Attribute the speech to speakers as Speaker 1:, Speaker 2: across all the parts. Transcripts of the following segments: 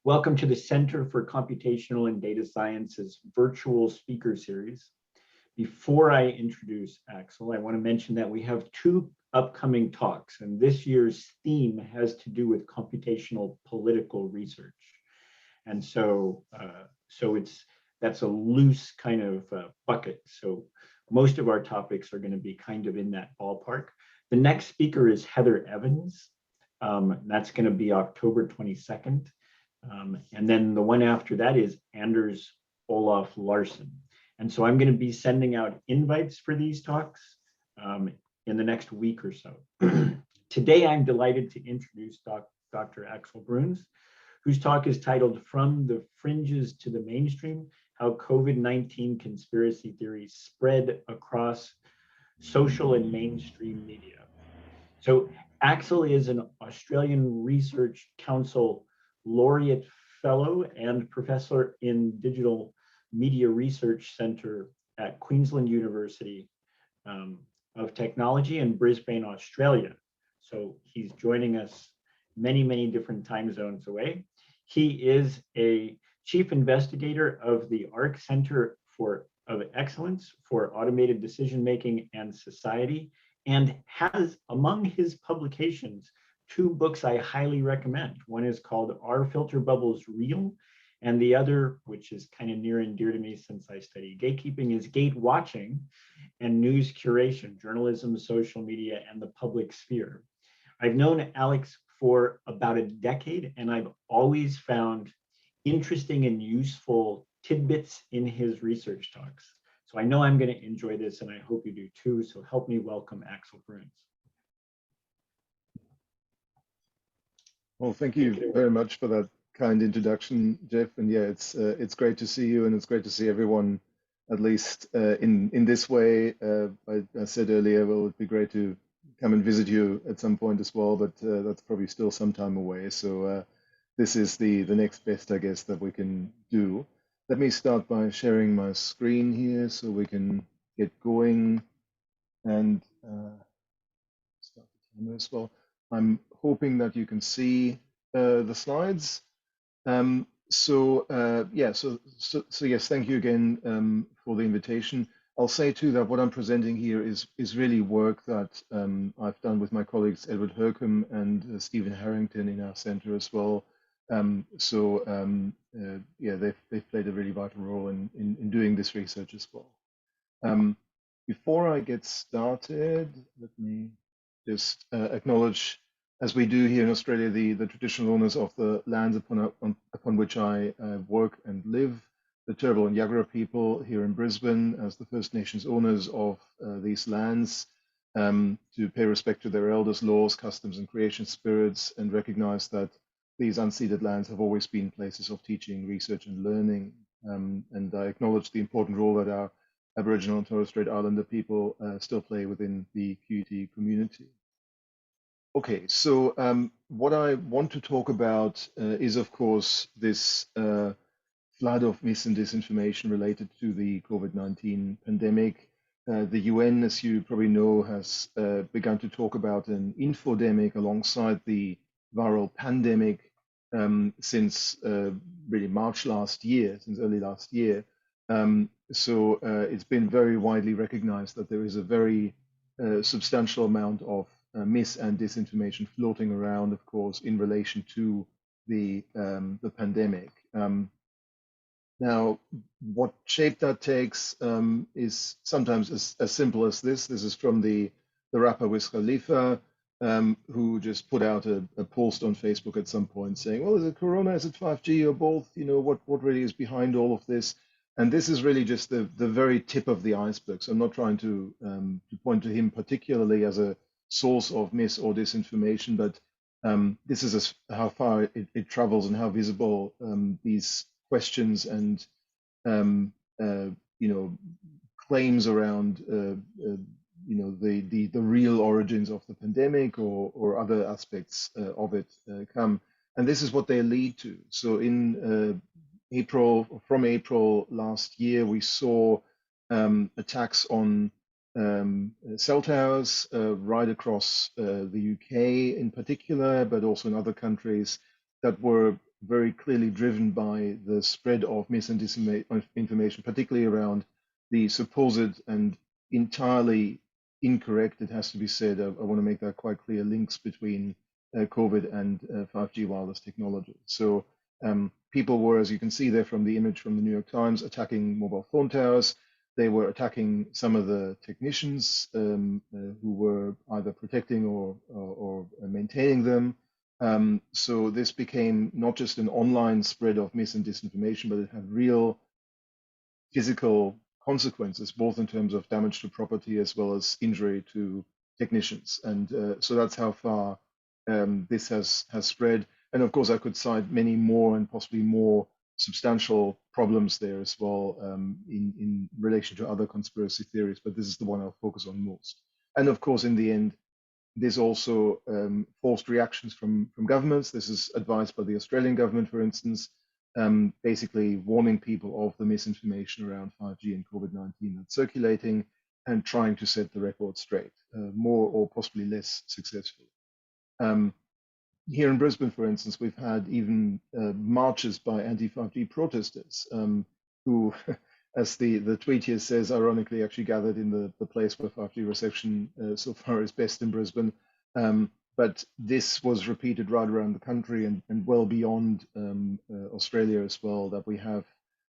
Speaker 1: Welcome to the Center for Computational and Data Science's virtual speaker series. Before I introduce Axel, I want to mention that we have two upcoming talks, and this year's theme has to do with computational political research. And so, that's a loose kind of bucket. So most of our topics are going to be kind of in that ballpark. The next speaker is Heather Evans. That's going to be October 22nd. And then the one after that is Anders Olaf Larsen. And so I'm going to be sending out invites for these talks in the next week or so. Today, I'm delighted to introduce Dr. Axel Bruns, whose talk is titled From the Fringes to the Mainstream, How COVID-19 Conspiracy Theories Spread Across Social and Mainstream Media. So Axel is an Australian Research Council Laureate Fellow and Professor in Digital Media Research Centre at Queensland University of Technology in Brisbane, Australia. So he's joining us many, many different time zones away. He is a chief investigator of the ARC Center of Excellence for Automated Decision Making and Society, and has among his publications two books I highly recommend. One is called Are Filter Bubbles Real? And the other, which is kind of near and dear to me since I study gatekeeping, is Gate Watching and News Curation, Journalism, Social Media, and the Public Sphere. I've known Alex for about a decade, and I've always found interesting and useful tidbits in his research talks. So I know I'm going to enjoy this, and I hope you do too. So help me welcome Axel Bruns.
Speaker 2: Well, thank you very much for that kind introduction, Jeff. And yeah, it's great to see you, and it's great to see everyone, at least in this way. I said earlier, well, it'd be great to come and visit you at some point as well, but that's probably still some time away. So this is the next best, I guess, that we can do. Let me start by sharing my screen here so we can get going and start the timer as well. I'm hoping that you can see the slides. So yes, thank you again for the invitation. I'll say too that what I'm presenting here is really work that I've done with my colleagues Edward Hercombe and Stephen Harrington in our center as well. Yeah, they've played a really vital role in doing this research as well. Before I get started, let me just acknowledge, as we do here in Australia, the traditional owners of the lands upon which I work and live, the Turrbal and Yagara people here in Brisbane, as the First Nations owners of these lands, to pay respect to their elders' laws, customs, and creation spirits, and recognize that these unceded lands have always been places of teaching, research, and learning. And I acknowledge the important role that our Aboriginal and Torres Strait Islander people still play within the QT community. Okay, so what I want to talk about is, of course, this flood of mis and disinformation related to the COVID-19 pandemic. The UN, as you probably know, has begun to talk about an infodemic alongside the viral pandemic since really March last year, since early last year. So it's been very widely recognized that there is a very substantial amount of mis and disinformation floating around, of course, in relation to the pandemic. Now, what shape that takes is sometimes as simple as this. This is from the rapper Wiz Khalifa, who just put out a post on Facebook at some point saying, well, is it Corona, is it 5G, or both? You know, what really is behind all of this? And this is really just the very tip of the iceberg. So I'm not trying to point to him particularly as a source of mis or disinformation, but this is how far it travels and how visible these questions and claims around the real origins of the pandemic or other aspects of it come. And this is what they lead to. So in from April last year, we saw attacks on cell towers right across the UK in particular, but also in other countries that were very clearly driven by the spread of mis and disinformation, particularly around the supposed and entirely incorrect, it has to be said, I want to make that quite clear, links between COVID and 5G wireless technology. So people were, as you can see there from the image from the New York Times, attacking mobile phone towers. They were attacking some of the technicians who were either protecting or maintaining them. So this became not just an online spread of mis and disinformation, but it had real physical consequences, both in terms of damage to property as well as injury to technicians. And so that's how far this has spread. And of course, I could cite many more and possibly more substantial problems there as well in relation to other conspiracy theories, but this is the one I'll focus on most. And of course, in the end, there's also forced reactions from governments. This is advised by the Australian government, for instance, basically warning people of the misinformation around 5G and COVID-19 that's circulating and trying to set the record straight, more or possibly less successfully. Here in Brisbane, for instance, we've had even marches by anti-5G protesters who, as the tweet here says, ironically actually gathered in the place where 5G reception so far is best in Brisbane. But this was repeated right around the country and well beyond Australia as well, that we have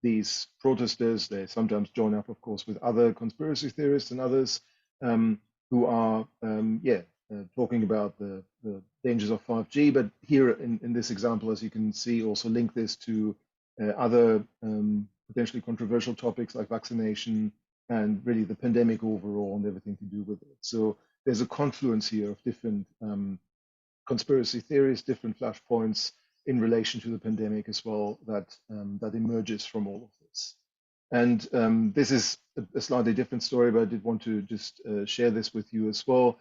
Speaker 2: these protesters. They sometimes join up, of course, with other conspiracy theorists and others who are, talking about the dangers of 5G. But here in this example, as you can see, also link this to other potentially controversial topics like vaccination and really the pandemic overall and everything to do with it. So there's a confluence here of different conspiracy theories, different flashpoints in relation to the pandemic as well that emerges from all of this. And this is a slightly different story, but I did want to just share this with you as well.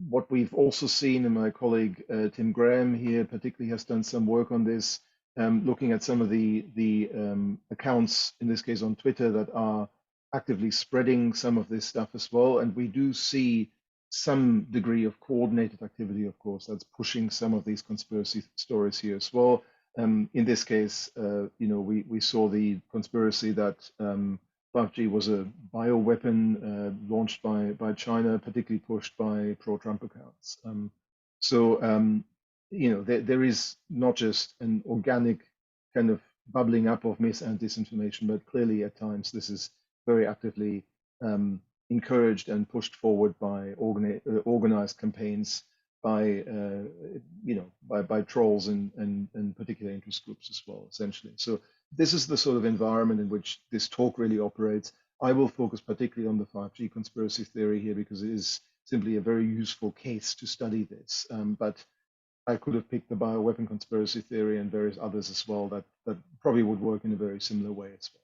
Speaker 2: What we've also seen, and my colleague Tim Graham here particularly has done some work on this, looking at some of the accounts, in this case on Twitter, that are actively spreading some of this stuff as well. And we do see some degree of coordinated activity, of course, that's pushing some of these conspiracy stories here as well. In this case, we saw the conspiracy that 5G was a bioweapon launched by China, particularly pushed by pro-Trump accounts. There is not just an organic kind of bubbling up of mis and disinformation, but clearly at times this is very actively encouraged and pushed forward by organized campaigns by trolls and particular interest groups as well, essentially. So this is the sort of environment in which this talk really operates. I will focus particularly on the 5G conspiracy theory here because it is simply a very useful case to study this. But I could have picked the bioweapon conspiracy theory and various others as well that probably would work in a very similar way as well.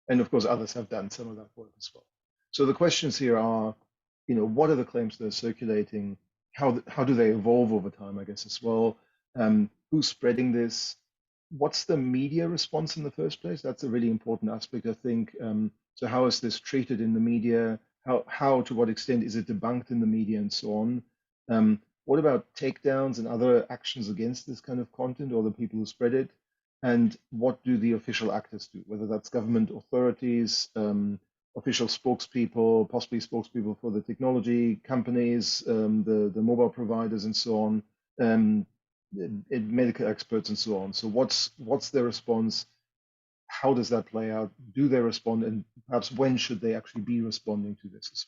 Speaker 2: And of course, others have done some of that work as well. So the questions here are, what are the claims that are circulating? How do they evolve over time, I guess, as well? Who's spreading this? What's the media response in the first place? That's a really important aspect, I think. So how is this treated in the media? How to what extent is it debunked in the media and so on? What about takedowns and other actions against this kind of content or the people who spread it? And what do the official actors do, whether that's government authorities, official spokespeople, possibly spokespeople for the technology companies, the mobile providers and so on, medical experts and so on. So what's their response? How does that play out? Do they respond? And perhaps when should they actually be responding to this?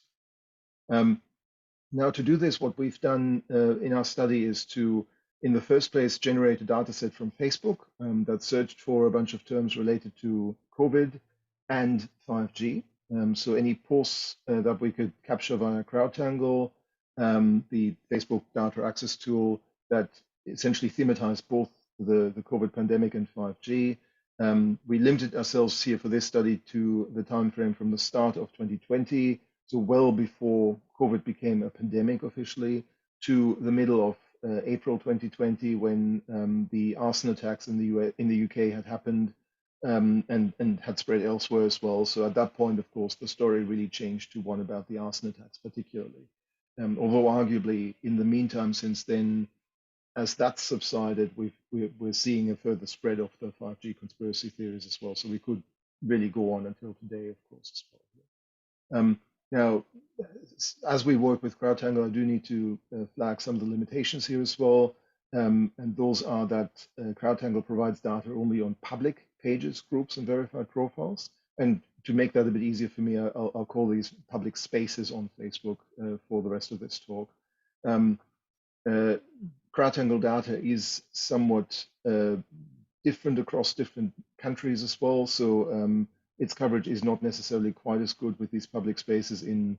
Speaker 2: Now, to do this, what we've done in our study is to, in the first place, generate a data set from Facebook that searched for a bunch of terms related to COVID and 5G. So any posts that we could capture via CrowdTangle, the Facebook data access tool that essentially thematized both the COVID pandemic and 5G. We limited ourselves here for this study to the time frame from the start of 2020, so well before COVID became a pandemic officially, to the middle of April 2020, when the arson attacks in the UK had happened and had spread elsewhere as well. So at that point, of course, the story really changed to one about the arson attacks particularly. Although arguably in the meantime, since then, as that's subsided, we're seeing a further spread of the 5G conspiracy theories as well. So we could really go on until today, of course, as well. Now, as we work with CrowdTangle, I do need to flag some of the limitations here as well. And those are that CrowdTangle provides data only on public pages, groups, and verified profiles. And to make that a bit easier for me, I'll call these public spaces on Facebook for the rest of this talk. CrowdTangle data is somewhat different across different countries as well. So its coverage is not necessarily quite as good with these public spaces in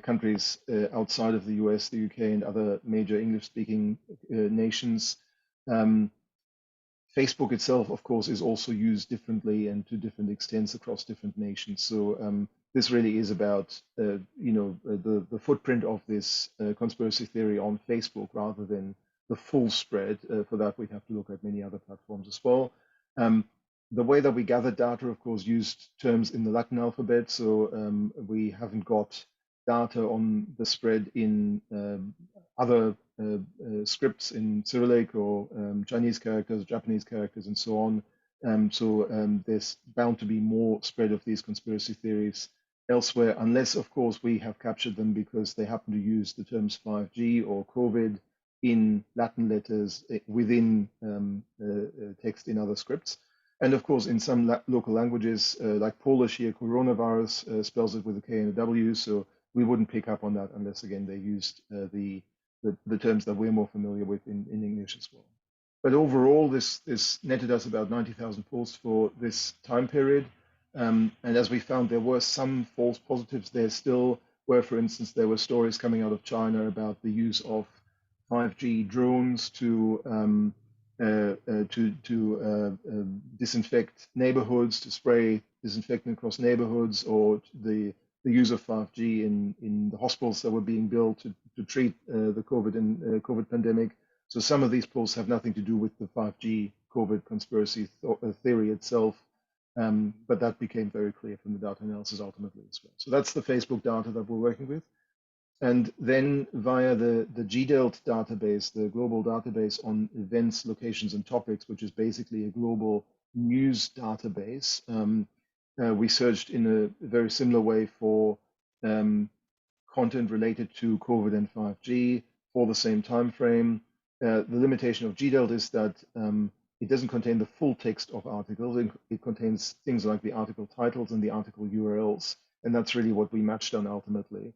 Speaker 2: countries outside of the US, the UK, and other major English-speaking nations. Facebook itself, of course, is also used differently and to different extents across different nations. So this really is about, the footprint of this conspiracy theory on Facebook rather than the full spread. For that, we have to look at many other platforms as well. The way that we gather data, of course, used terms in the Latin alphabet. So we haven't got data on the spread in other scripts in Cyrillic or Chinese characters, Japanese characters, and so on. So there's bound to be more spread of these conspiracy theories elsewhere, unless, of course, we have captured them because they happen to use the terms 5G or COVID in Latin letters within text in other scripts. And of course, in some local languages, like Polish here, coronavirus spells it with a K and a W, so we wouldn't pick up on that unless, again, they used the terms that we're more familiar with in English as well. But overall, this netted us about 90,000 posts for this time period. And as we found, there were some false positives there still, where, for instance, there were stories coming out of China about the use of 5G drones to disinfect neighborhoods, to spray disinfectant across neighborhoods, or the use of 5G in the hospitals that were being built to treat the COVID pandemic. So some of these posts have nothing to do with the 5G COVID conspiracy theory itself, but that became very clear from the data analysis ultimately as well. So that's the Facebook data that we're working with. And then via the GDELT database, the global database on events, locations, and topics, which is basically a global news database, we searched in a very similar way for content related to COVID and 5G for the same time frame. The limitation of GDELT is that it doesn't contain the full text of articles. It contains things like the article titles and the article URLs, and that's really what we matched on ultimately.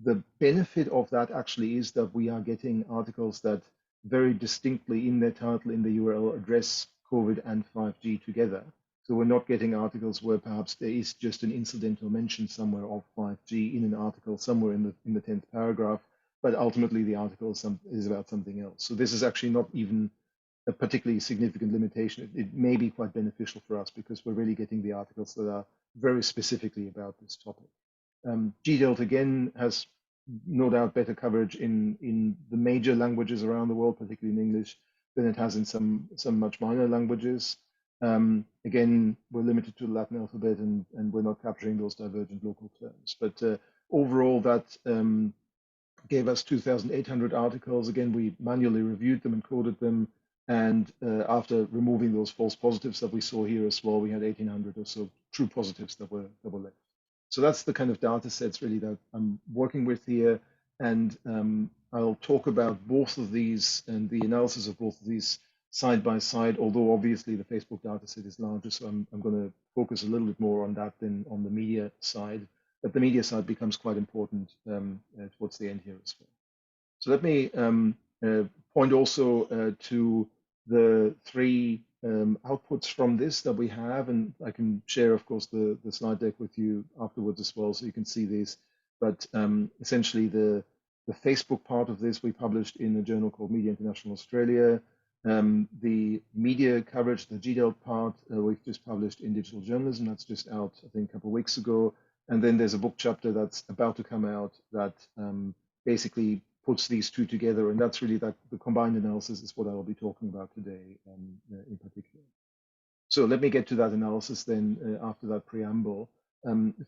Speaker 2: The benefit of that actually is that we are getting articles that very distinctly in their title, in the URL, address COVID and 5G together. So we're not getting articles where perhaps there is just an incidental mention somewhere of 5G in an article somewhere in the 10th paragraph, but ultimately the article is about something else. So this is actually not even a particularly significant limitation. It may be quite beneficial for us because we're really getting the articles that are very specifically about this topic. GDELT again has no doubt better coverage in the major languages around the world, particularly in English, than it has in some much minor languages. Again, we're limited to the Latin alphabet and we're not capturing those divergent local terms. But overall, that gave us 2,800 articles. Again, we manually reviewed them and coded them. And after removing those false positives that we saw here as well, we had 1,800 or so true positives that were left. So that's the kind of data sets really that I'm working with here. And I'll talk about both of these and the analysis of both of these side by side, although obviously the Facebook data set is larger. So I'm going to focus a little bit more on that than on the media side. But the media side becomes quite important towards the end here as well. So let me point also to the three outputs from this that we have, and I can share, of course, the slide deck with you afterwards as well, so you can see these. But essentially, the Facebook part of this we published in a journal called Media International Australia. The media coverage, the GDELT part, we've just published in Digital Journalism. That's just out, I think, a couple of weeks ago. And then there's a book chapter that's about to come out that basically puts these two together, and that's really the combined analysis is what I will be talking about today in particular. So let me get to that analysis then after that preamble.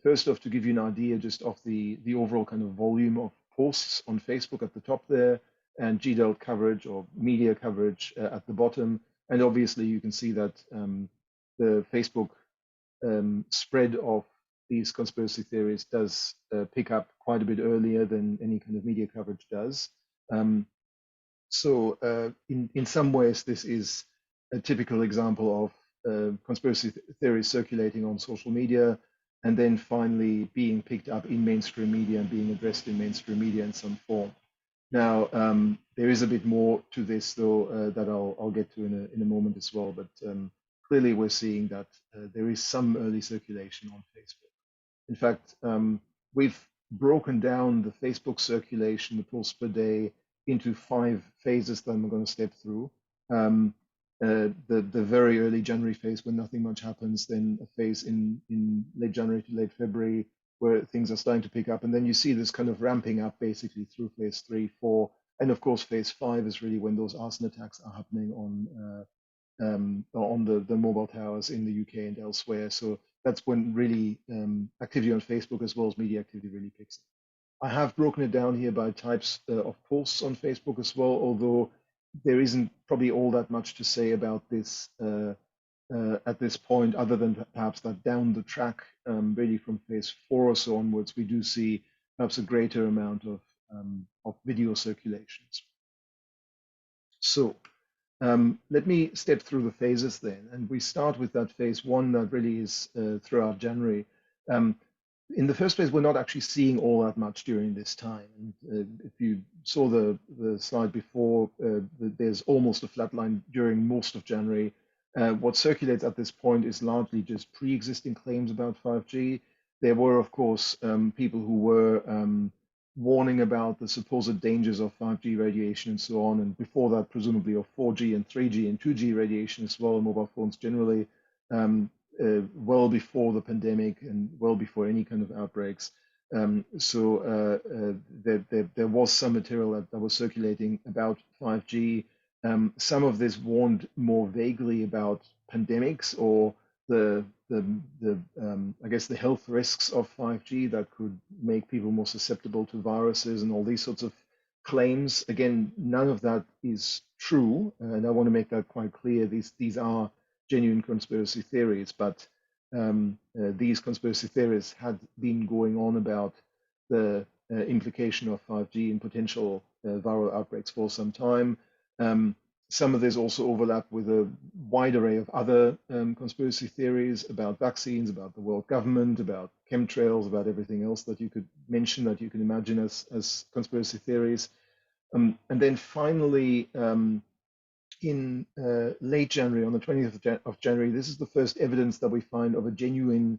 Speaker 2: First off, to give you an idea just of the overall kind of volume of posts on Facebook at the top there, and GDELT coverage or media coverage at the bottom. And obviously you can see that the Facebook spread of these conspiracy theories does pick up quite a bit earlier than any kind of media coverage does. So in some ways, this is a typical example of conspiracy theories circulating on social media and then finally being picked up in mainstream media and being addressed in mainstream media in some form. Now, there is a bit more to this, though, that I'll get to in a moment as well. But clearly, we're seeing that there is some early circulation on Facebook. In fact, we've broken down the Facebook circulation, the pulse per day, into 5 phases that I'm going to step through. The very early January phase when nothing much happens, then a phase in late January to late February where things are starting to pick up, and then you see this kind of ramping up basically through phase 3, 4, and of course phase 5 is really when those arson attacks are happening on the mobile towers in the UK and elsewhere. So that's when really activity on Facebook as well as media activity really picks up. I have broken it down here by types of posts on Facebook as well, although there isn't probably all that much to say about this at this point, other than perhaps that down the track, really from phase 4 or so onwards, we do see perhaps a greater amount of video circulations. So let me step through the phases then, and we start with that phase 1 that really is throughout January. In the first phase, we're not actually seeing all that much during this time. And if you saw the slide before, there's almost a flat line during most of January. What circulates at this point is largely just pre-existing claims about 5G. There were, of course, people who were warning about the supposed dangers of 5G radiation and so on, and before that, presumably of 4G and 3G and 2G radiation as well, mobile phones generally, well before the pandemic and well before any kind of outbreaks. So there was some material that was circulating about 5G. Some of this warned more vaguely about pandemics or I guess the health risks of 5G that could make people more susceptible to viruses and all these sorts of claims. Again, none of that is true, and I want to make that quite clear. These are genuine conspiracy theories, but these conspiracy theories had been going on about the implication of 5G in potential viral outbreaks for some time. Some of this also overlap with a wide array of other conspiracy theories about vaccines, about the world government, about chemtrails, about everything else that you could mention, that you can imagine as conspiracy theories. And then finally, in late January, on the 20th of January, this is the first evidence that we find of a genuine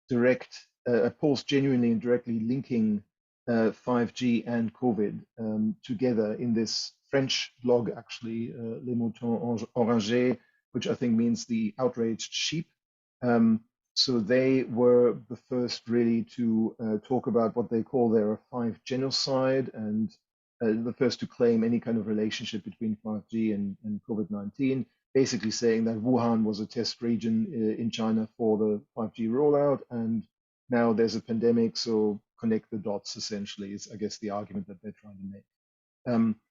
Speaker 2: direct, a post genuinely and directly linking 5G and COVID together in this French blog, actually, Les Moutons Enragés, which I think means the outraged sheep. So they were the first really to talk about what they call their 5 genocide, and the first to claim any kind of relationship between 5G and COVID-19, basically saying that Wuhan was a test region in China for the 5G rollout, and now there's a pandemic, so connect the dots, essentially, is, I guess, the argument that they're trying to make.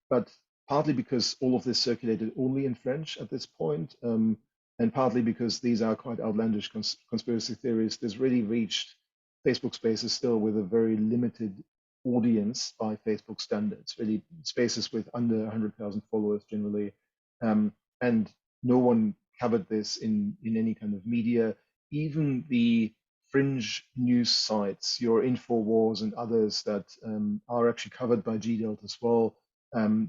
Speaker 2: But partly because all of this circulated only in French at this point, and partly because these are quite outlandish conspiracy theories, this really reached Facebook Spaces still with a very limited audience by Facebook standards, really spaces with under 100,000 followers generally. And no one covered this in any kind of media. Even the fringe news sites, your InfoWars and others that are actually covered by GDELT as well,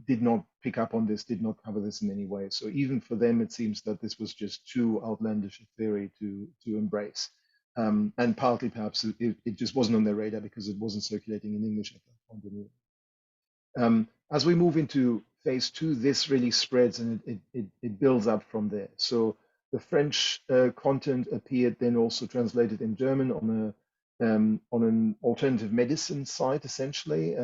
Speaker 2: did not pick up on this, did not cover this in any way. So even for them, it seems that this was just too outlandish a theory to embrace. And partly perhaps it just wasn't on their radar because it wasn't circulating in English at that point anyway. As we move into phase 2, this really spreads and it builds up from there. So the French content appeared then also translated in German on an alternative medicine site, essentially.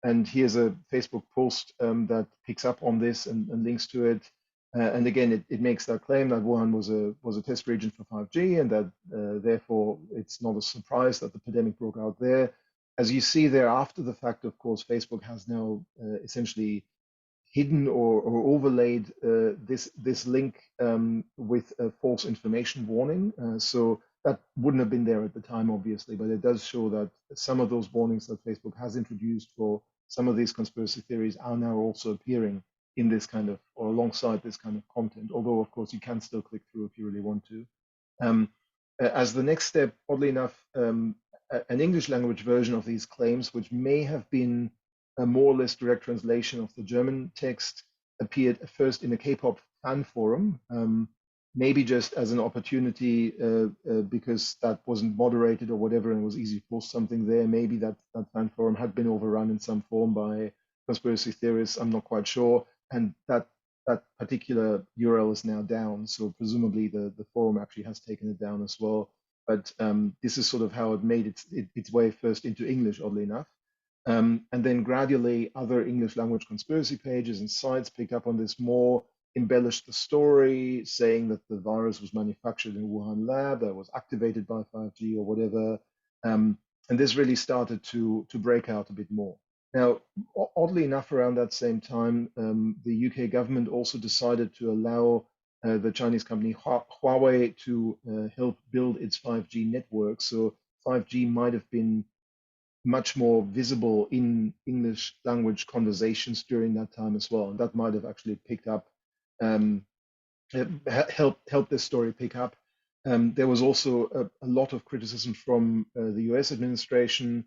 Speaker 2: And here's a Facebook post that picks up on this and links to it. And again, it makes that claim that Wuhan was a test region for 5G, and that therefore it's not a surprise that the pandemic broke out there. As you see there, after the fact, of course, Facebook has now essentially hidden or overlaid this link with a false information warning. So that wouldn't have been there at the time, obviously, but it does show that some of those warnings that Facebook has introduced for some of these conspiracy theories are now also appearing in this kind of, or alongside this kind of content, although of course you can still click through if you really want to. As the next step, oddly enough, an English language version of these claims, which may have been a more or less direct translation of the German text, appeared first in a K-pop fan forum, maybe just as an opportunity because that wasn't moderated or whatever and it was easy to post something there. Maybe that fan forum had been overrun in some form by conspiracy theorists, I'm not quite sure. And that particular URL is now down. So presumably the forum actually has taken it down as well. But this is sort of how it made its way first into English, oddly enough. And then gradually other English language conspiracy pages and sites picked up on this more, embellished the story, saying that the virus was manufactured in Wuhan lab, that was activated by 5G or whatever. And this really started to break out a bit more. Now, oddly enough, around that same time, the UK government also decided to allow the Chinese company Huawei to help build its 5G network. So 5G might have been much more visible in English language conversations during that time as well. And that might have actually picked up, helped this story pick up. There was also a lot of criticism from the US administration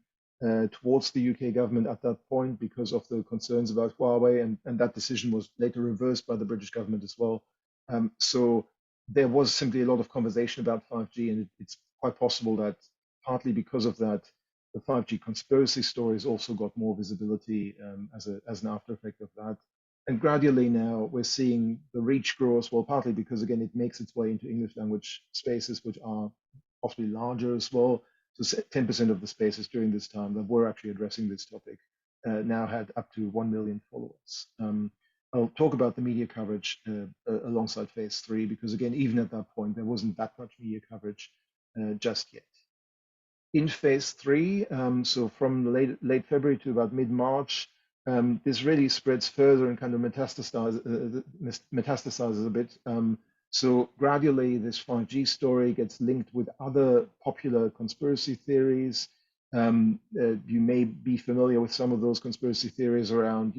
Speaker 2: towards the UK government at that point because of the concerns about Huawei, and that decision was later reversed by the British government as well. So there was simply a lot of conversation about 5G, and it's quite possible that partly because of that, the 5G conspiracy stories also got more visibility as an after effect of that. And gradually now we're seeing the reach grow as well, partly because again it makes its way into English language spaces, which are possibly larger as well. So 10% of the spaces during this time that were actually addressing this topic now had up to 1 million followers. I'll talk about the media coverage alongside phase 3, because again, even at that point, there wasn't that much media coverage just yet. In phase 3, so from late February to about mid-March, this really spreads further and kind of metastasizes a bit. So gradually, this 5G story gets linked with other popular conspiracy theories. You may be familiar with some of those conspiracy theories around,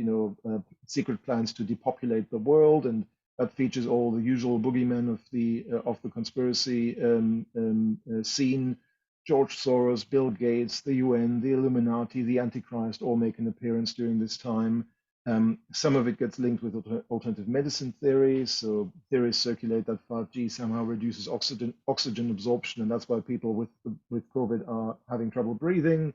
Speaker 2: secret plans to depopulate the world, and that features all the usual boogeymen of the conspiracy scene. George Soros, Bill Gates, the UN, the Illuminati, the Antichrist all make an appearance during this time. Some of it gets linked with alternative medicine theories. So theories circulate that 5G somehow reduces oxygen absorption, and that's why people with COVID are having trouble breathing.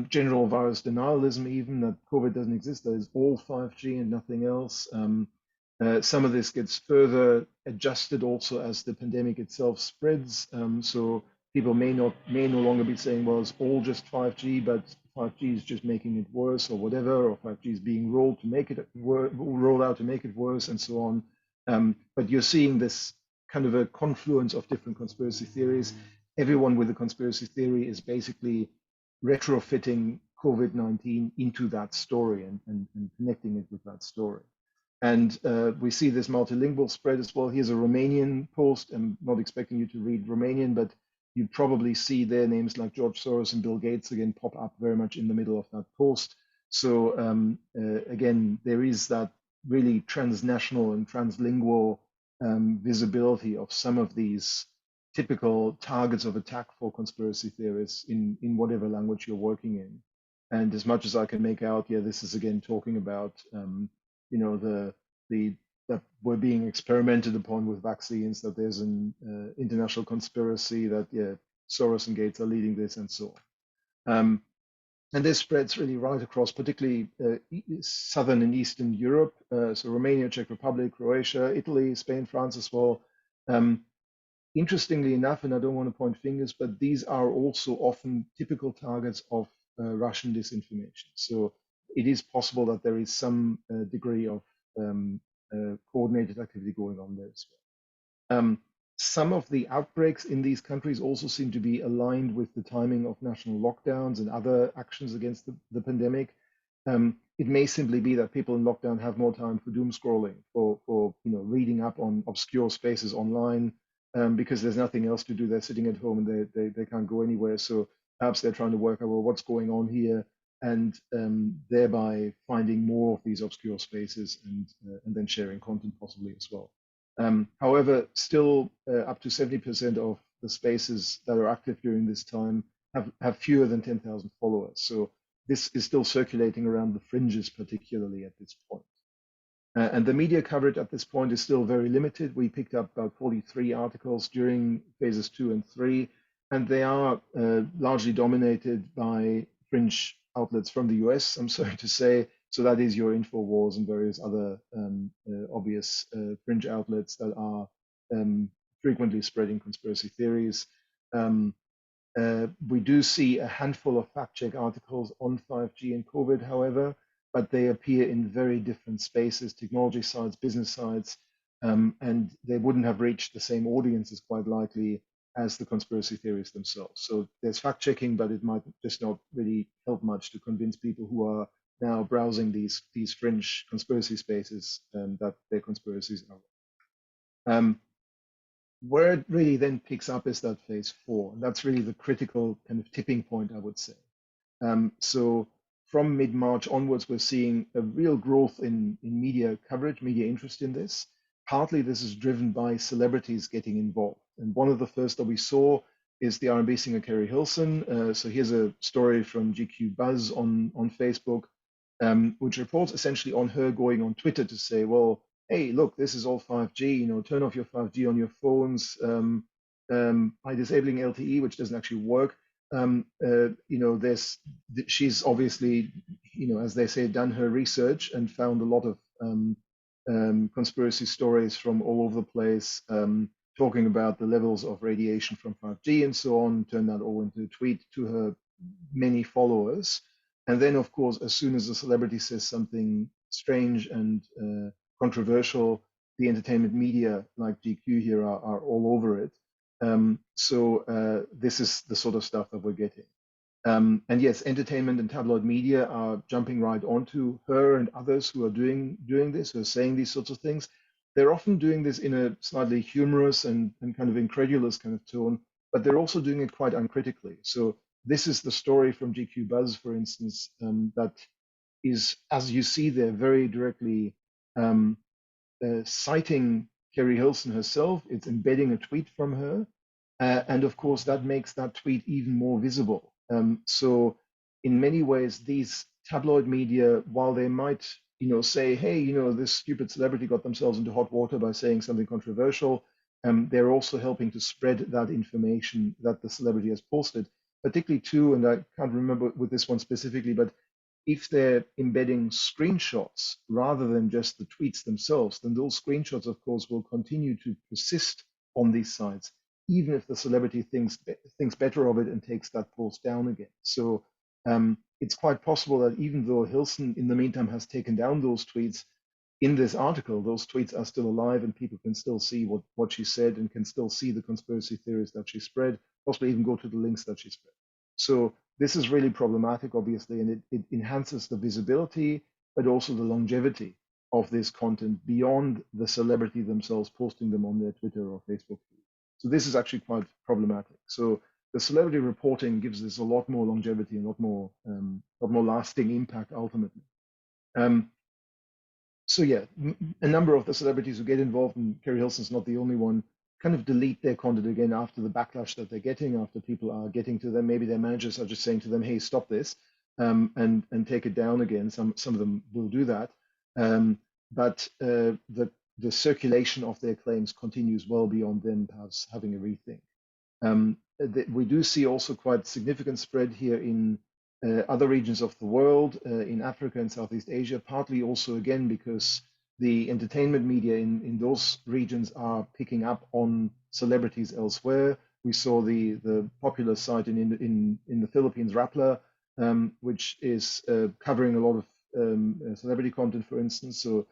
Speaker 2: General virus denialism, even that COVID doesn't exist, that is all 5G and nothing else. Some of this gets further adjusted also as the pandemic itself spreads. So people may no longer be saying, well, it's all just 5G, but 5G is just making it worse or whatever, or 5G is being rolled out to make it worse, and so on. But you're seeing this kind of a confluence of different conspiracy theories. Everyone with a conspiracy theory is basically retrofitting COVID-19 into that story and connecting it with that story. And we see this multilingual spread as well. Here's a Romanian post. I'm not expecting you to read Romanian, but you probably see their names like George Soros and Bill Gates again pop up very much in the middle of that post. So again, there is that really transnational and translingual visibility of some of these typical targets of attack for conspiracy theorists in whatever language you're working in. And as much as I can make out, yeah, this is again talking about that we're being experimented upon with vaccines, that there's an international conspiracy, that Soros and Gates are leading this, and so on. And this spreads really right across, particularly southern and eastern Europe, so Romania, Czech Republic, Croatia, Italy, Spain, France as well. Interestingly enough, and I don't want to point fingers, but these are also often typical targets of Russian disinformation. So it is possible that there is some degree of coordinated activity going on there as well. Some of the outbreaks in these countries also seem to be aligned with the timing of national lockdowns and other actions against the pandemic. It may simply be that people in lockdown have more time for doom scrolling, for reading up on obscure spaces online, because there's nothing else to do. They're sitting at home and they can't go anywhere. So perhaps they're trying to work out, well, what's going on here, and thereby finding more of these obscure spaces and then sharing content possibly as well. However, still up to 70% of the spaces that are active during this time have fewer than 10,000 followers. So this is still circulating around the fringes, particularly at this point. And the media coverage at this point is still very limited. We picked up about 43 articles during phases 2 and 3, and they are largely dominated by fringe outlets from the US, I'm sorry to say. So that is your InfoWars and various other obvious fringe outlets that are frequently spreading conspiracy theories. We do see a handful of fact-check articles on 5G and COVID, however, but they appear in very different spaces, technology sites, business sites, and they wouldn't have reached the same audiences quite likely as the conspiracy theories themselves. So there's fact-checking, but it might just not really help much to convince people who are now browsing these fringe conspiracy spaces that their conspiracies are. Where it really then picks up is that phase 4. And that's really the critical kind of tipping point, I would say. So from mid-March onwards, we're seeing a real growth in media coverage, media interest in this. Partly this is driven by celebrities getting involved. And one of the first that we saw is the R&B singer Carrie Hilson. So here's a story from GQ Buzz on Facebook, which reports essentially on her going on Twitter to say, well, hey, look, this is all 5G, turn off your 5G on your phones by disabling LTE, which doesn't actually work. She's obviously, as they say, done her research and found a lot of conspiracy stories from all over the place, talking about the levels of radiation from 5G and so on, turned that all into a tweet to her many followers. And then, of course, as soon as a celebrity says something strange and controversial, the entertainment media like GQ here are all over it. So this is the sort of stuff that we're getting. And yes, entertainment and tabloid media are jumping right onto her and others who are doing this, who are saying these sorts of things. They're often doing this in a slightly humorous and kind of incredulous kind of tone, but they're also doing it quite uncritically. So this is the story from GQ Buzz, for instance, that is, as you see there, very directly citing Carrie Hilson herself. It's embedding a tweet from her. And of course, that makes that tweet even more visible. So in many ways, these tabloid media, while they might say, hey, this stupid celebrity got themselves into hot water by saying something controversial, they're also helping to spread that information that the celebrity has posted, particularly too, and I can't remember with this one specifically, but if they're embedding screenshots rather than just the tweets themselves, then those screenshots, of course, will continue to persist on these sites, even if the celebrity thinks better of it and takes that post down again. So it's quite possible that even though Hilson, in the meantime, has taken down those tweets, in this article, those tweets are still alive and people can still see what she said and can still see the conspiracy theories that she spread, possibly even go to the links that she spread. So this is really problematic, obviously, and it enhances the visibility, but also the longevity of this content beyond the celebrity themselves posting them on their Twitter or Facebook feed. So this is actually quite problematic. So the celebrity reporting gives this a lot more longevity and a lot more lasting impact ultimately. So yeah, a number of the celebrities who get involved, and Carrie Hilson's not the only one, kind of delete their content again after the backlash that they're getting, after people are getting to them. Maybe their managers are just saying to them, hey, stop this, and take it down again. Some of them will do that. But the circulation of their claims continues well beyond them perhaps having a rethink. We do see also quite significant spread here in other regions of the world, in Africa and Southeast Asia, partly also again because the entertainment media in those regions are picking up on celebrities elsewhere. We saw the popular site in the Philippines, Rappler, which is covering a lot of celebrity content, for instance. So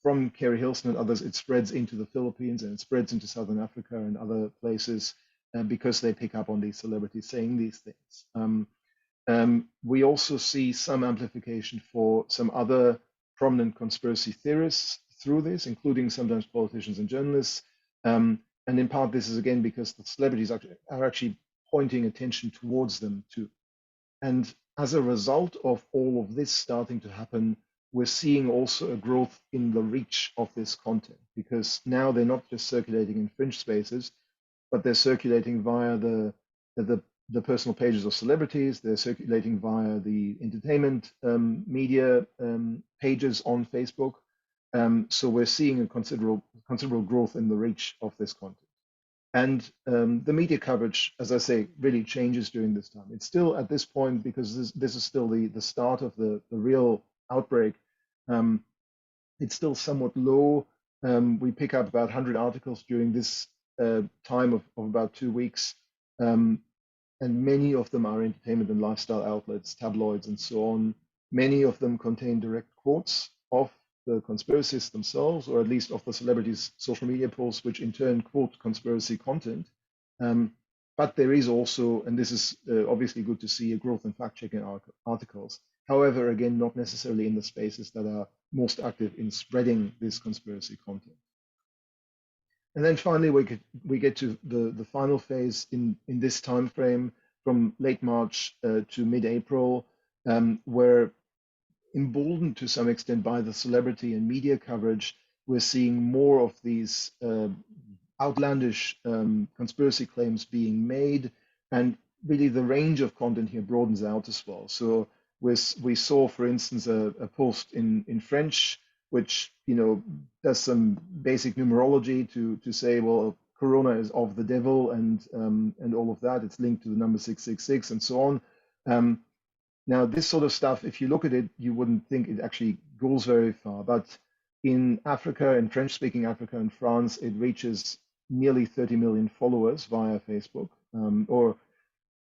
Speaker 2: from Carrie Hilson and others, it spreads into the Philippines and it spreads into Southern Africa and other places because they pick up on these celebrities saying these things. We also see some amplification for some other prominent conspiracy theorists through this, including sometimes politicians and journalists. And in part, this is again because the celebrities are actually pointing attention towards them too. And as a result of all of this starting to happen, we're seeing also a growth in the reach of this content, because now they're not just circulating in fringe spaces, but they're circulating via the personal pages of celebrities. They're circulating via the entertainment media pages on Facebook. So we're seeing a considerable growth in the reach of this content. And the media coverage, as I say, really changes during this time. It's still at this point, because this is still the start of the real outbreak, it's still somewhat low. We pick up about 100 articles during this time of about 2 weeks. And many of them are entertainment and lifestyle outlets, tabloids, and so on. Many of them contain direct quotes of the conspiracists themselves, or at least of the celebrities' social media posts, which in turn quote conspiracy content. But there is also, and this is obviously good to see, a growth in fact-checking articles. However, again, not necessarily in the spaces that are most active in spreading this conspiracy content. And then finally, we get to the final phase in this time frame from late March to mid-April, where, emboldened to some extent by the celebrity and media coverage, we're seeing more of these outlandish conspiracy claims being made, and really the range of content here broadens out as well. So we saw, for instance, a post in French, which does some basic numerology to say, well, Corona is of the devil and all of that. It's linked to the number 666 and so on. Now, this sort of stuff, if you look at it, you wouldn't think it actually goes very far. But in Africa, in French-speaking Africa and France, it reaches nearly 30 million followers via Facebook. Or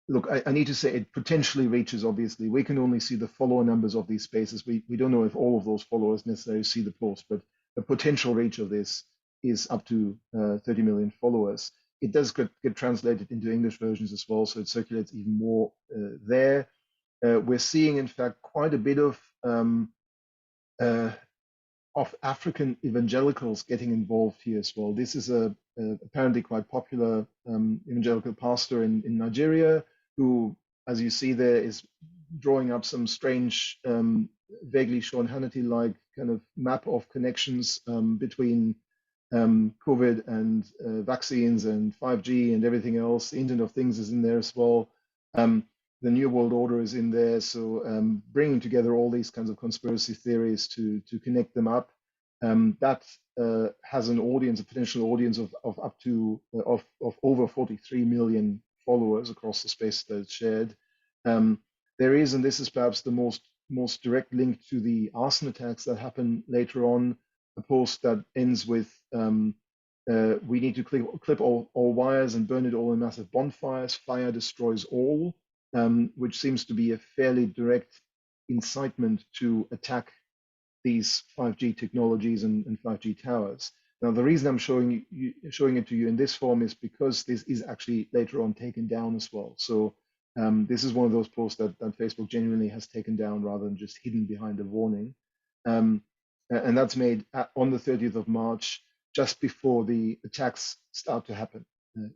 Speaker 2: look, I need to say it potentially reaches, obviously. We can only see the follower numbers of these spaces. We don't know if all of those followers necessarily see the post, but the potential reach of this is up to 30 million followers. It does get translated into English versions as well, so it circulates even more there. We're seeing, in fact, quite a bit of African evangelicals getting involved here as well. This is a apparently quite popular evangelical pastor in Nigeria, who, as you see there, is drawing up some strange, vaguely Sean Hannity-like kind of map of connections between COVID and vaccines and 5G and everything else. The Internet of Things is in there as well. The New World Order is in there, so bringing together all these kinds of conspiracy theories to connect them up. That has an audience, a potential audience of up to of over 43 million followers across the space that it's shared. There is, and this is perhaps the most direct link to the arson attacks that happen later on, a post that ends with we need to clip all wires and burn it all in massive bonfires. Fire destroys all. Which seems to be a fairly direct incitement to attack these 5G technologies and 5G towers. Now, the reason I'm showing it to you in this form is because this is actually later on taken down as well. So this is one of those posts that Facebook genuinely has taken down rather than just hidden behind a warning. And that's made on the 30th of March, just before the attacks start to happen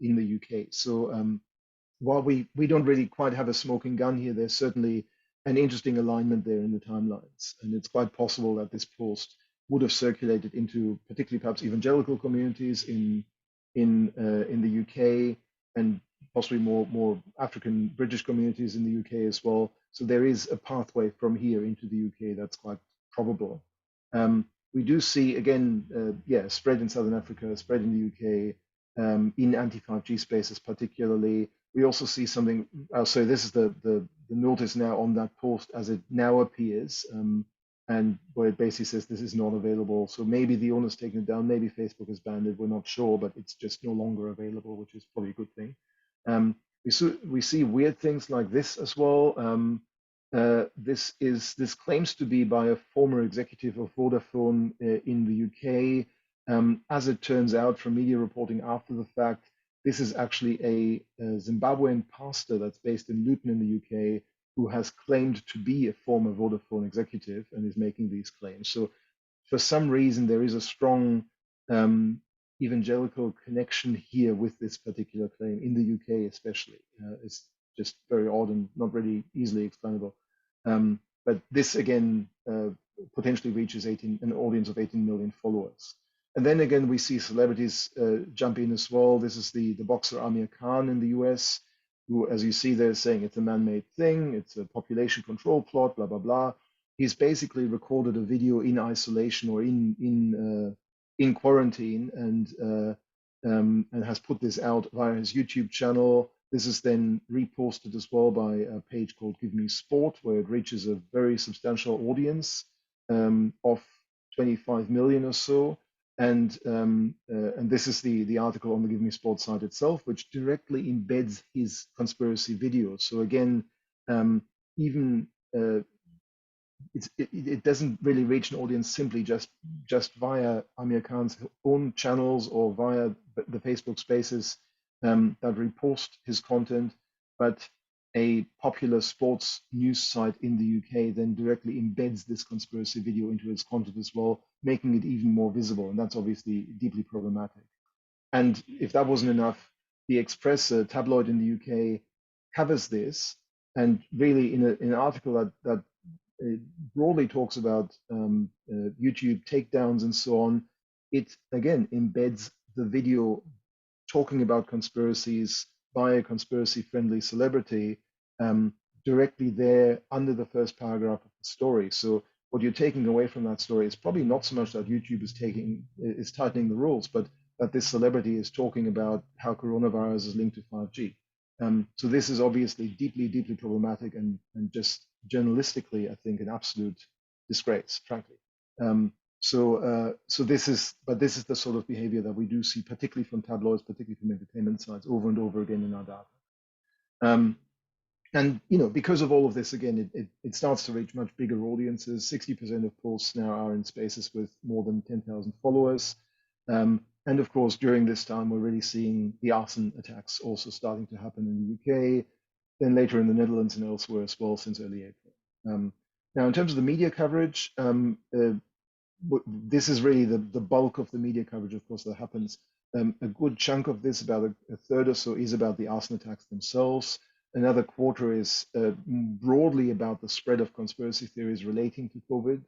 Speaker 2: in the UK. So while we don't really quite have a smoking gun here, there's certainly an interesting alignment there in the timelines. And it's quite possible that this post would have circulated into particularly perhaps evangelical communities in the UK, and possibly more African British communities in the UK as well. So there is a pathway from here into the UK that's quite probable. We do see, again, spread in Southern Africa, spread in the UK, in anti-5G spaces particularly. We also see something, so this is the notice now on that post as it now appears, and where it basically says this is not available. So maybe the owner's taken it down, maybe Facebook has banned it, we're not sure, but it's just no longer available, which is probably a good thing. We see weird things like this as well. This claims to be by a former executive of Vodafone in the UK. As it turns out from media reporting after the fact, this is actually a Zimbabwean pastor that's based in Luton in the UK, who has claimed to be a former Vodafone executive and is making these claims. So for some reason, there is a strong evangelical connection here with this particular claim, in the UK especially. It's just very odd and not really easily explainable. But this, again, potentially reaches an audience of 18 million followers. And then again, we see celebrities jump in as well. This is the boxer Amir Khan in the US, who, as you see there, saying it's a man-made thing, it's a population control plot, blah, blah, blah. He's basically recorded a video in isolation or in quarantine, and has put this out via his YouTube channel. This is then reposted as well by a page called Give Me Sport, where it reaches a very substantial audience of 25 million or so. And this is the article on the Give Me Sport site itself, which directly embeds his conspiracy video. So again, even it doesn't really reach an audience simply just via Amir Khan's own channels or via the Facebook Spaces that repost his content, but a popular sports news site in the UK then directly embeds this conspiracy video into its content as well, making it even more visible, and that's obviously deeply problematic. And if that wasn't enough, the Express, a tabloid in the UK, covers this, and really in an article that broadly talks about YouTube takedowns and so on, it again embeds the video talking about conspiracies by a conspiracy-friendly celebrity directly there under the first paragraph of the story. So what you're taking away from that story is probably not so much that YouTube is tightening the rules, but that this celebrity is talking about how coronavirus is linked to 5G. So this is obviously deeply, deeply problematic and just journalistically, I think, an absolute disgrace, frankly. So this is the sort of behavior that we do see, particularly from tabloids, particularly from entertainment sites, over and over again in our data. And because of all of this, again, it starts to reach much bigger audiences. 60% of posts now are in spaces with more than 10,000 followers. And of course, during this time, we're really seeing the arson attacks also starting to happen in the UK, then later in the Netherlands and elsewhere as well since early April. Now, in terms of the media coverage, this is really the bulk of the media coverage, of course, that happens. A good chunk of this, about a third or so, is about the arson attacks themselves. Another quarter is broadly about the spread of conspiracy theories relating to COVID,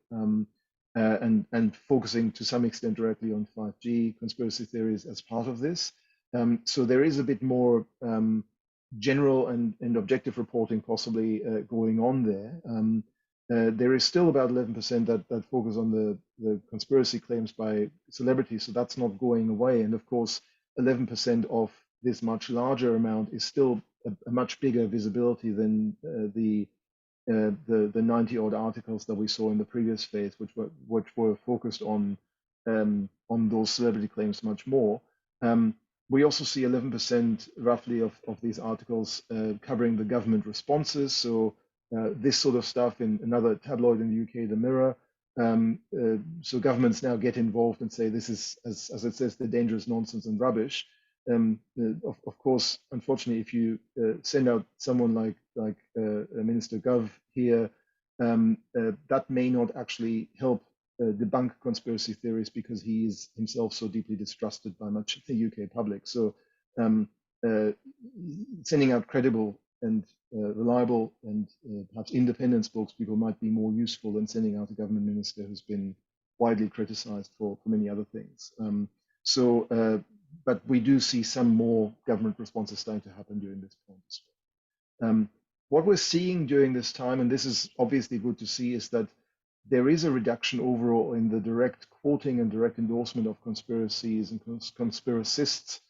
Speaker 2: and focusing to some extent directly on 5G conspiracy theories as part of this. So there is a bit more general and objective reporting possibly going on there. There is still about 11% that focus on the conspiracy claims by celebrities, so that's not going away. And of course, 11% of this much larger amount is still a much bigger visibility than the 90-odd articles that we saw in the previous phase, which were focused on those celebrity claims much more. We also see 11% roughly of these articles covering the government responses. So this sort of stuff in another tabloid in the UK, The Mirror. So governments now get involved and say this is, as it says, the dangerous nonsense and rubbish. Of course, unfortunately, if you send out someone like Minister Gov here, that may not actually help debunk conspiracy theories because he is himself so deeply distrusted by much of the UK public. So sending out credible and reliable and perhaps independent spokespeople might be more useful than sending out a government minister who's been widely criticized for many other things. But we do see some more government responses starting to happen during this point as well. What we're seeing during this time, and this is obviously good to see, is that there is a reduction overall in the direct quoting and direct endorsement of conspiracies and conspiracists.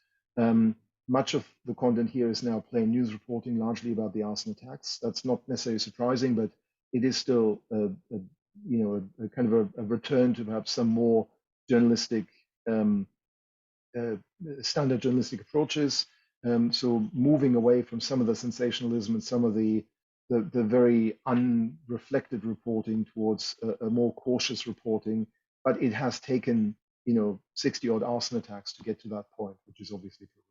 Speaker 2: Much of the content here is now plain news reporting, largely about the arson attacks. That's not necessarily surprising, but it is still a kind of a return to perhaps some more journalistic, standard journalistic approaches. So moving away from some of the sensationalism and some of the very unreflected reporting towards a more cautious reporting, but it has taken 60-odd arson attacks to get to that point, which is obviously true.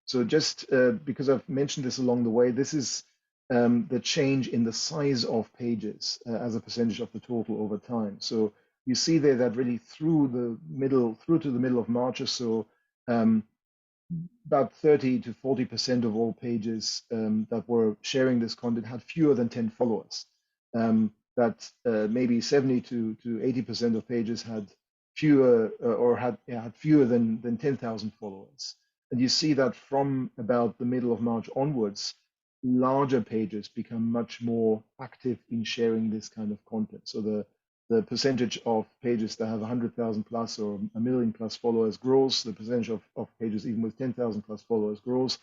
Speaker 2: So just because I've mentioned this along the way, this is the change in the size of pages as a percentage of the total over time. So you see there that really through to the middle of March or so, about 30 to 40% of all pages that were sharing this content had fewer than 10 followers. That maybe 70 to 80% of pages had fewer had fewer than 10,000 followers. And you see that from about the middle of March onwards, larger pages become much more active in sharing this kind of content. So the percentage of pages that have 100,000 plus or a million plus followers grows. The percentage of pages even with 10,000 plus followers grows.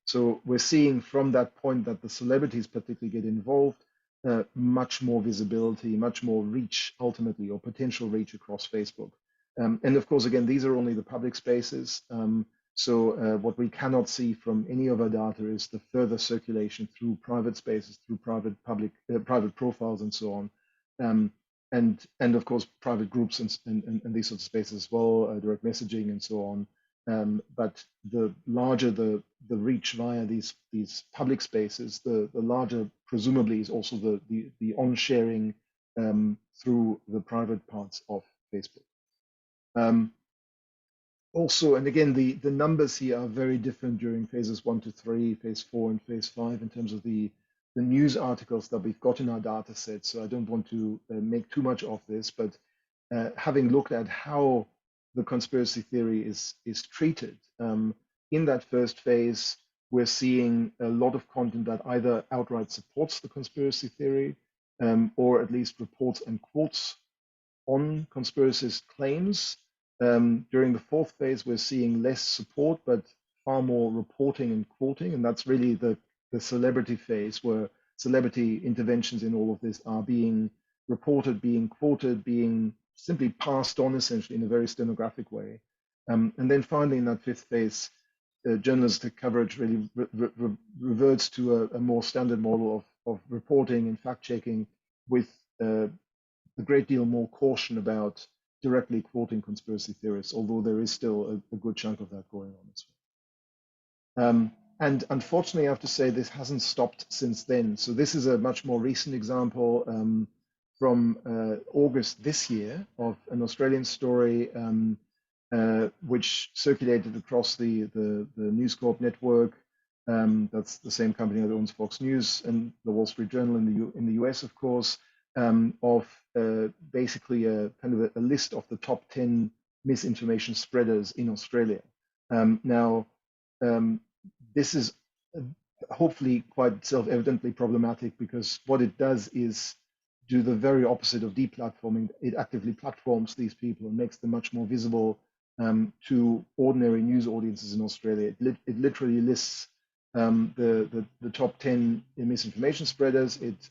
Speaker 2: So we're seeing from that point that the celebrities particularly get involved, much more visibility, much more reach ultimately, or potential reach across Facebook. And of course, again, these are only the public spaces. So what we cannot see from any of our data is the further circulation through private spaces, through private profiles and so on. And of course, private groups and these sorts of spaces as well, direct messaging and so on. But the larger the reach via these public spaces, the larger presumably is also the on sharing through the private parts of Facebook. Also, and again, the numbers here are very different during phases 1 to 3, phase 4, and phase 5 in terms of the news articles that we've got in our data set. So I don't want to make too much of this, but having looked at how the conspiracy theory is treated, in that first phase, we're seeing a lot of content that either outright supports the conspiracy theory, or at least reports and quotes on conspiracist claims. During the fourth phase, we're seeing less support, but far more reporting and quoting, and that's really the celebrity phase, where celebrity interventions in all of this are being reported, being quoted, being simply passed on essentially in a very stenographic way. And then finally, in that fifth phase, journalistic coverage really reverts to a more standard model of reporting and fact-checking with a great deal more caution about directly quoting conspiracy theorists, although there is still a good chunk of that going on as well. And unfortunately, I have to say this hasn't stopped since then. So this is a much more recent example from August this year of an Australian story which circulated across the News Corp network. That's the same company that owns Fox News and the Wall Street Journal in the US, of course, of basically a kind of a list of the top 10 misinformation spreaders in Australia. Now, this is hopefully quite self-evidently problematic, because what it does is do the very opposite of deplatforming. It actively platforms these people and makes them much more visible to ordinary news audiences in Australia. It literally lists the top 10 misinformation spreaders. It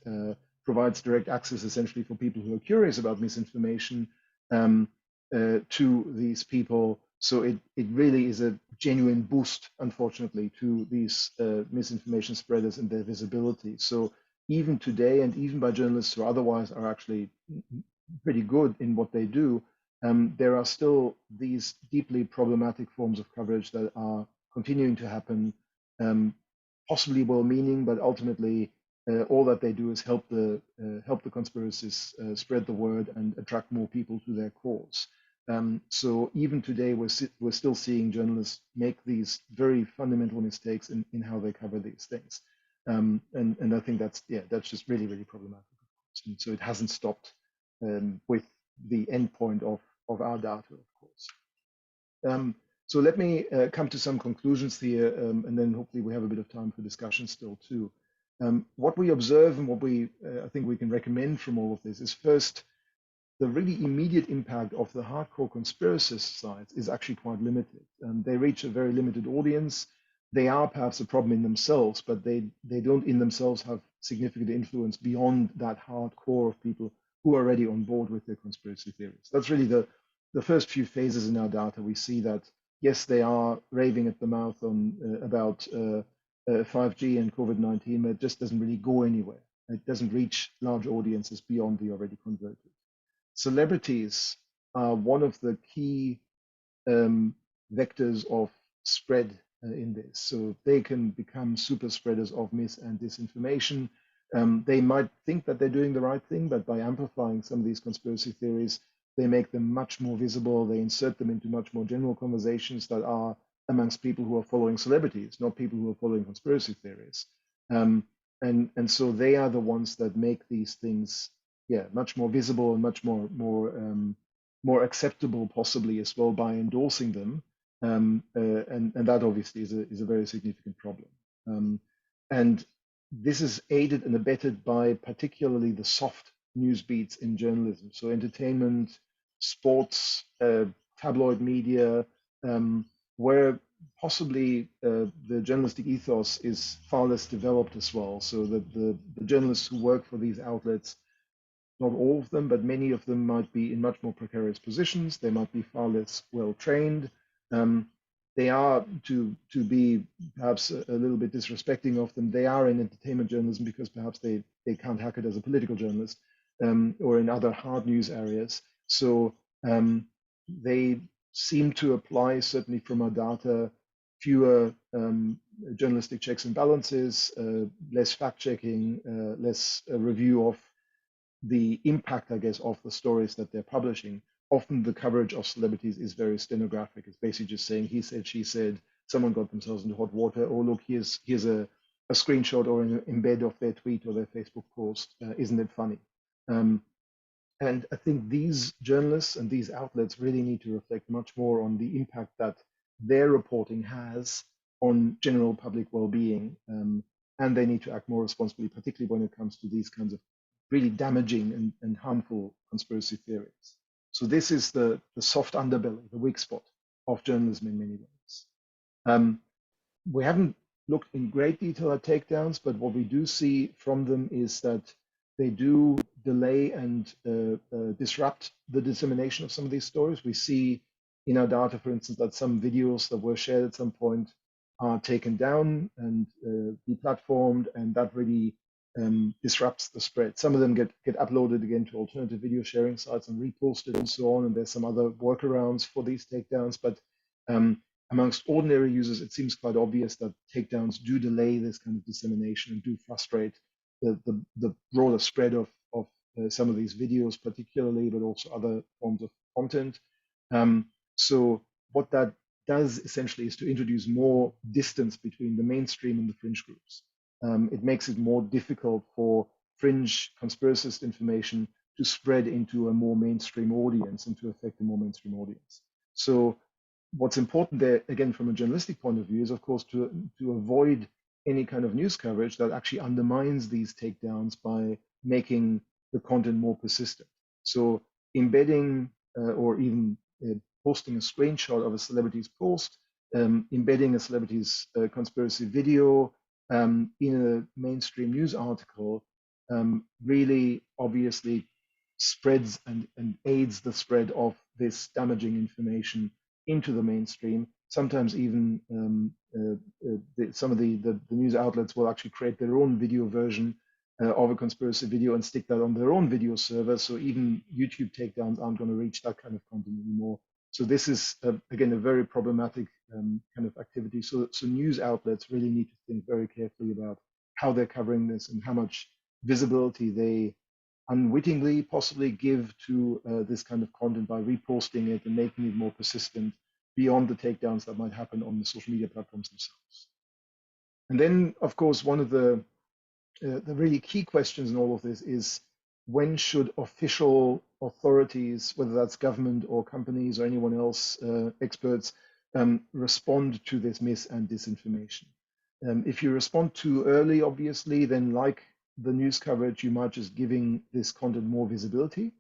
Speaker 2: provides direct access essentially for people who are curious about misinformation to these people. So it really is a genuine boost, unfortunately, to these misinformation spreaders and their visibility. So even today, and even by journalists who otherwise are actually pretty good in what they do, there are still these deeply problematic forms of coverage that are continuing to happen, possibly well-meaning, but ultimately all that they do is help the conspiracies spread the word and attract more people to their cause. So even today, we're still seeing journalists make these very fundamental mistakes in how they cover these things, and I think that's just really, really problematic, of course. And so it hasn't stopped with the endpoint of our data, of course. So let me come to some conclusions here, and then hopefully we have a bit of time for discussion still too. What we observe and what I think we can recommend from all of this is, first, the really immediate impact of the hardcore conspiracist sites is actually quite limited. They reach a very limited audience. They are perhaps a problem in themselves, but they don't in themselves have significant influence beyond that hardcore of people who are already on board with their conspiracy theories. That's really the first few phases in our data. We see that, yes, they are raving at the mouth about 5G and COVID-19, but it just doesn't really go anywhere. It doesn't reach large audiences beyond the already converted. Celebrities are one of the key vectors of spread in this. So they can become super spreaders of mis and disinformation. They might think that they're doing the right thing, but by amplifying some of these conspiracy theories, they make them much more visible. They insert them into much more general conversations that are amongst people who are following celebrities, not people who are following conspiracy theories. And so they are the ones that make these things, yeah, much more visible and much more acceptable, possibly as well, by endorsing them. And that obviously is a very significant problem. And this is aided and abetted by particularly the soft news beats in journalism. So entertainment, sports, tabloid media, where possibly the journalistic ethos is far less developed as well. So that the journalists who work for these outlets, not all of them, but many of them might be in much more precarious positions. They might be far less well trained. They are, to be perhaps a little bit disrespecting of them, they are in entertainment journalism because perhaps they can't hack it as a political journalist, or in other hard news areas. So they seem to apply, certainly from our data, fewer journalistic checks and balances, less fact checking, less review of the impact, I guess, of the stories that they're publishing. Often the coverage of celebrities is very stenographic. It's basically just saying he said, she said, someone got themselves into hot water, or look, here's a screenshot or an embed of their tweet or their Facebook post. Isn't it funny? And I think these journalists and these outlets really need to reflect much more on the impact that their reporting has on general public well-being. And they need to act more responsibly, particularly when it comes to these kinds of really damaging and harmful conspiracy theories. So this is the soft underbelly, the weak spot of journalism in many ways. We haven't looked in great detail at takedowns, but what we do see from them is that they do delay and disrupt the dissemination of some of these stories. We see in our data, for instance, that some videos that were shared at some point are taken down and deplatformed, and that really disrupts the spread. Some of them get uploaded again to alternative video sharing sites and reposted and so on, and there's some other workarounds for these takedowns. But amongst ordinary users, it seems quite obvious that takedowns do delay this kind of dissemination and do frustrate the broader spread of some of these videos particularly, but also other forms of content. So what that does essentially is to introduce more distance between the mainstream and the fringe groups. It makes it more difficult for fringe conspiracist information to spread into a more mainstream audience and to affect a more mainstream audience. So what's important there, again, from a journalistic point of view, is of course to avoid any kind of news coverage that actually undermines these takedowns by making the content more persistent. So embedding or even posting a screenshot of a celebrity's post, embedding a celebrity's conspiracy video in a mainstream news article really obviously spreads and aids the spread of this damaging information into the mainstream. Sometimes even some of the news outlets will actually create their own video version of a conspiracy video and stick that on their own video server. So even YouTube takedowns aren't going to reach that kind of content anymore. So this is, again, a very problematic kind of activity. So news outlets really need to think very carefully about how they're covering this and how much visibility they unwittingly possibly give to this kind of content by reposting it and making it more persistent beyond the takedowns that might happen on the social media platforms themselves. And then, of course, one of the really key questions in all of this is, when should official authorities, whether that's government or companies or anyone else, experts, respond to this mis and disinformation? If you respond too early, obviously, then like the news coverage, you might just giving this content more visibility.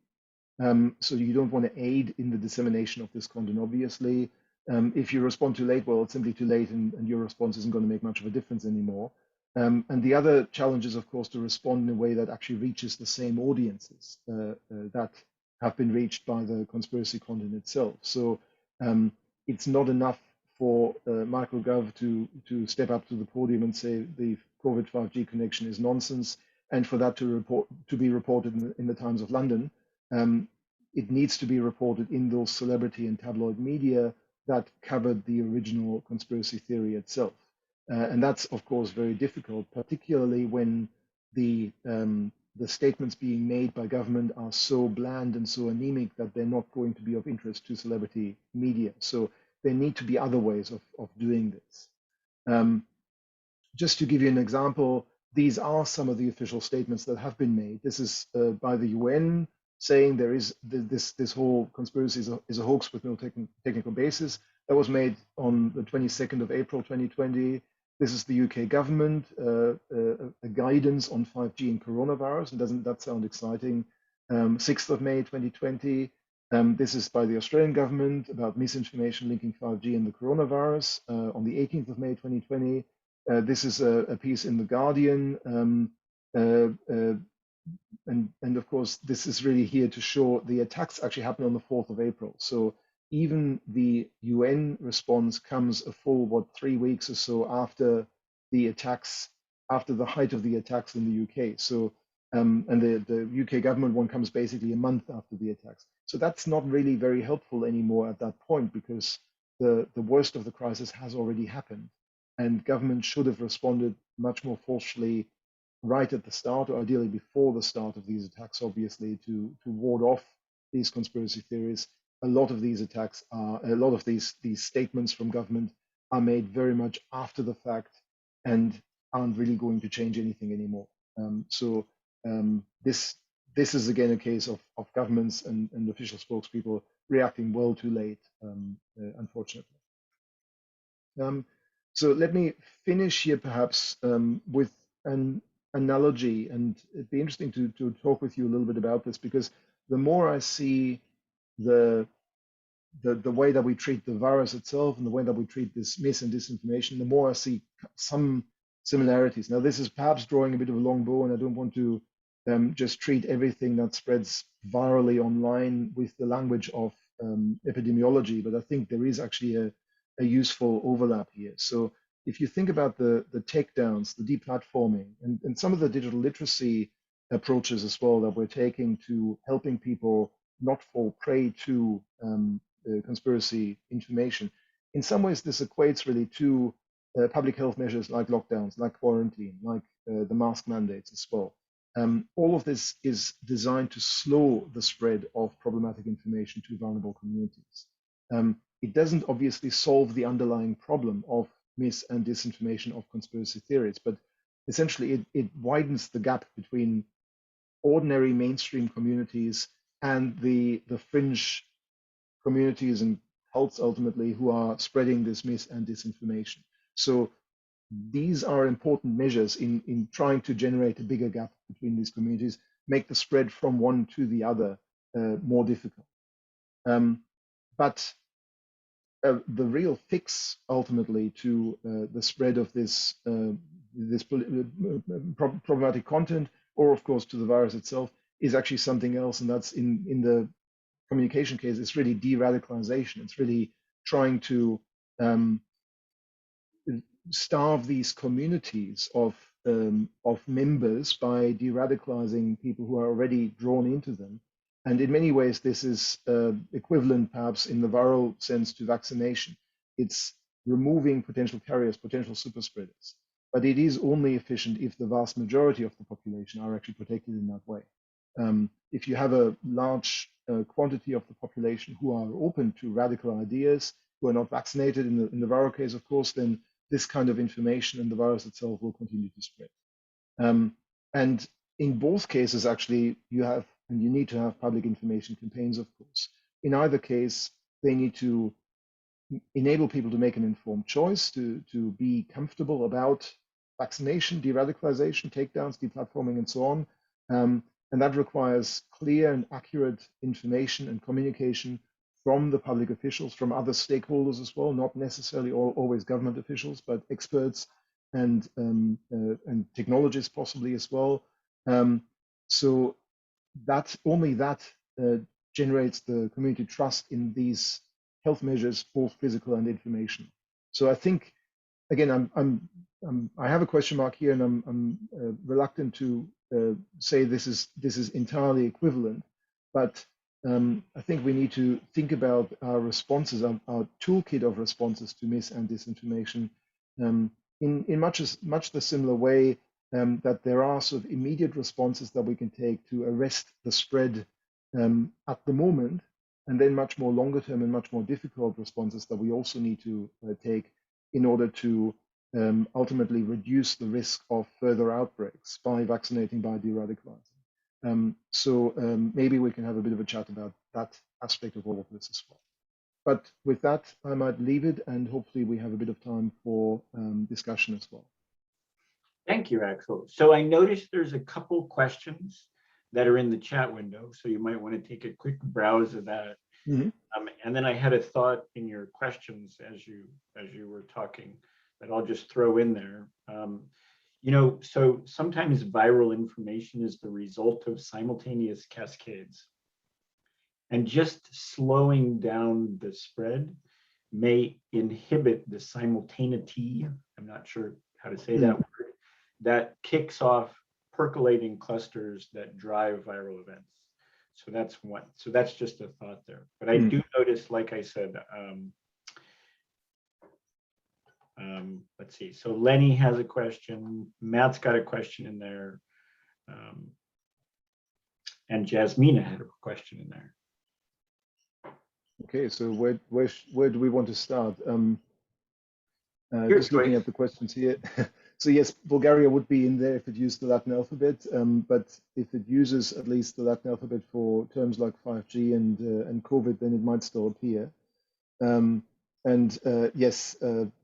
Speaker 2: So you don't want to aid in the dissemination of this content, obviously. If you respond too late, well, it's simply too late, and your response isn't going to make much of a difference anymore. And the other challenge is, of course, to respond in a way that actually reaches the same audiences that have been reached by the conspiracy content itself. So it's not enough for Michael Gove to step up to the podium and say the COVID 5G connection is nonsense, and for that to be reported in the Times of London. It needs to be reported in those celebrity and tabloid media that covered the original conspiracy theory itself. And that's, of course, very difficult, particularly when the statements being made by government are so bland and so anemic that they're not going to be of interest to celebrity media. So there need to be other ways of doing this. Just to give you an example, these are some of the official statements that have been made. This is by the UN saying there is this whole conspiracy is a hoax with no technical basis. That was made on the 22nd of April 2020. This is the UK government, a guidance on 5G and coronavirus. And doesn't that sound exciting? 6th of May 2020. This is by the Australian government about misinformation linking 5G and the coronavirus on the 18th of May 2020. This is a piece in The Guardian. And of course, this is really here to show the attacks actually happened on the 4th of April. So even the UN response comes a full, 3 weeks or so after the attacks, after the height of the attacks in the UK. So, and the UK government one comes basically a month after the attacks. So that's not really very helpful anymore at that point, because the worst of the crisis has already happened. And government should have responded much more forcefully right at the start, or ideally before the start of these attacks, obviously, to ward off these conspiracy theories. A lot of these attacks are, a lot of these statements from government are made very much after the fact and aren't really going to change anything anymore. This is again a case of governments and official spokespeople reacting well too late, unfortunately. So let me finish here perhaps with an analogy, and it'd be interesting to talk with you a little bit about this, because the more I see the way that we treat the virus itself and the way that we treat this mis and disinformation, the more I see some similarities. Now, this is perhaps drawing a bit of a long bow, and I don't want to just treat everything that spreads virally online with the language of epidemiology, but I think there is actually a useful overlap here. So if you think about the takedowns, the deplatforming, and some of the digital literacy approaches as well that we're taking to helping people not fall prey to conspiracy information, in some ways this equates really to public health measures like lockdowns, like quarantine, like the mask mandates as well. All of this is designed to slow the spread of problematic information to vulnerable communities. It doesn't obviously solve the underlying problem of mis and disinformation of conspiracy theories, but essentially it widens the gap between ordinary mainstream communities and the fringe communities and cults ultimately who are spreading this mis and disinformation. So these are important measures in trying to generate a bigger gap between these communities, make the spread from one to the other more difficult. But the real fix ultimately to the spread of this problematic content, or of course to the virus itself, is actually something else, and that's in the communication case, it's really de-radicalization. It's really trying to starve these communities of members by de-radicalizing people who are already drawn into them. And in many ways, this is equivalent, perhaps in the viral sense, to vaccination. It's removing potential carriers, potential super spreaders. But it is only efficient if the vast majority of the population are actually protected in that way. If you have a large quantity of the population who are open to radical ideas, who are not vaccinated in the viral case, of course, then this kind of information and the virus itself will continue to spread. And in both cases, actually, you need to have public information campaigns, of course. In either case, they need to enable people to make an informed choice, to be comfortable about vaccination, de-radicalization, takedowns, deplatforming, and so on. And that requires clear and accurate information and communication from the public officials, from other stakeholders as well, not necessarily always government officials, but experts and technologists possibly as well. So that only that generates the community trust in these health measures, both physical and information. So I think, again, I have a question mark here, and I'm reluctant to say this is entirely equivalent, but I think we need to think about our responses, our toolkit of responses to mis and disinformation in much the similar way that there are sort of immediate responses that we can take to arrest the spread at the moment, and then much more longer term and much more difficult responses that we also need to take in order to ultimately reduce the risk of further outbreaks by vaccinating, by de-radicalizing. Maybe we can have a bit of a chat about that aspect of all of this as well. But with that, I might leave it, and hopefully we have a bit of time for discussion as well.
Speaker 1: Thank you, Axel. So I noticed there's a couple questions that are in the chat window, so you might want to take a quick browse of that.
Speaker 2: Mm-hmm.
Speaker 1: And then I had a thought in your questions as you were talking that I'll just throw in there. You know, so sometimes viral information is the result of simultaneous cascades. And just slowing down the spread may inhibit the simultaneity, I'm not sure how to say that word, that kicks off percolating clusters that drive viral events. So that's one. So that's just a thought there. But I do notice, like I said, let's see. So Lenny has a question. Matt's got a question in there. And Jasmina had a question in there.
Speaker 2: Okay, so where do we want to start?
Speaker 1: Your
Speaker 2: Just looking
Speaker 1: choice.
Speaker 2: at the questions here. So yes, Bulgaria would be in there if it used the Latin alphabet, but if it uses at least the Latin alphabet for terms like 5G and COVID, then it might still appear. Yes,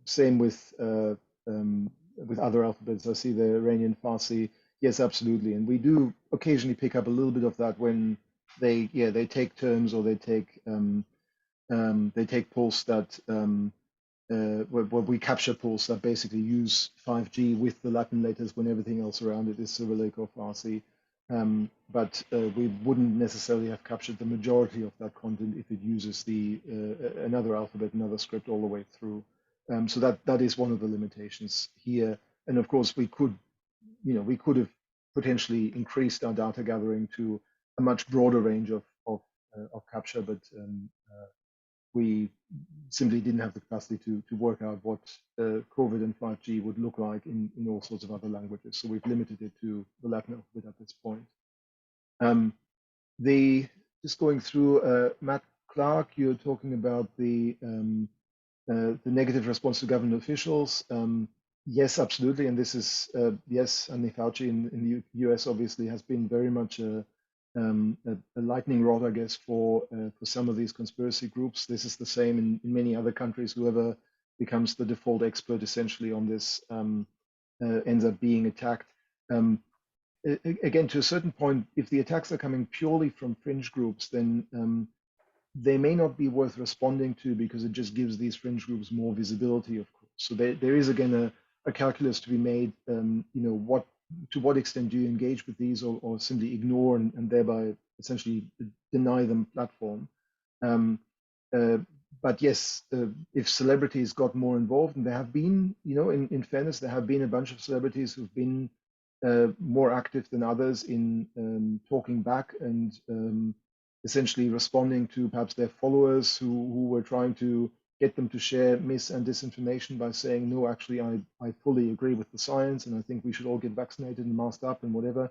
Speaker 2: same with other alphabets. I see the Iranian Farsi. Yes, absolutely, and we do occasionally pick up a little bit of that when they take terms or they take polls that where we capture polls that basically use 5G with the Latin letters when everything else around it is Cyrillic or Farsi. But we wouldn't necessarily have captured the majority of that content if it uses the another alphabet, another script all the way through. So that is one of the limitations here. And of course, we could have potentially increased our data gathering to a much broader range of capture, but we simply didn't have the capacity to work out what COVID and 5G would look like in all sorts of other languages. So we've limited it to the Latin alphabet at this point. Just going through, Matt Clark, you're talking about the negative response to government officials. Yes, absolutely. And this is, yes, Anthony Fauci in the US obviously has been very much a lightning rod, I guess, for some of these conspiracy groups. This is the same in many other countries. Whoever becomes the default expert essentially on this ends up being attacked. Again, to a certain point, if the attacks are coming purely from fringe groups, then they may not be worth responding to because it just gives these fringe groups more visibility, of course. So there is again a calculus to be made. To what extent do you engage with these or simply ignore and thereby essentially deny them platform? But yes, if celebrities got more involved, and there have been, in fairness, there have been a bunch of celebrities who've been more active than others in talking back and essentially responding to perhaps their followers who were trying to get them to share mis and disinformation by saying, no, actually, I fully agree with the science, and I think we should all get vaccinated and masked up and whatever.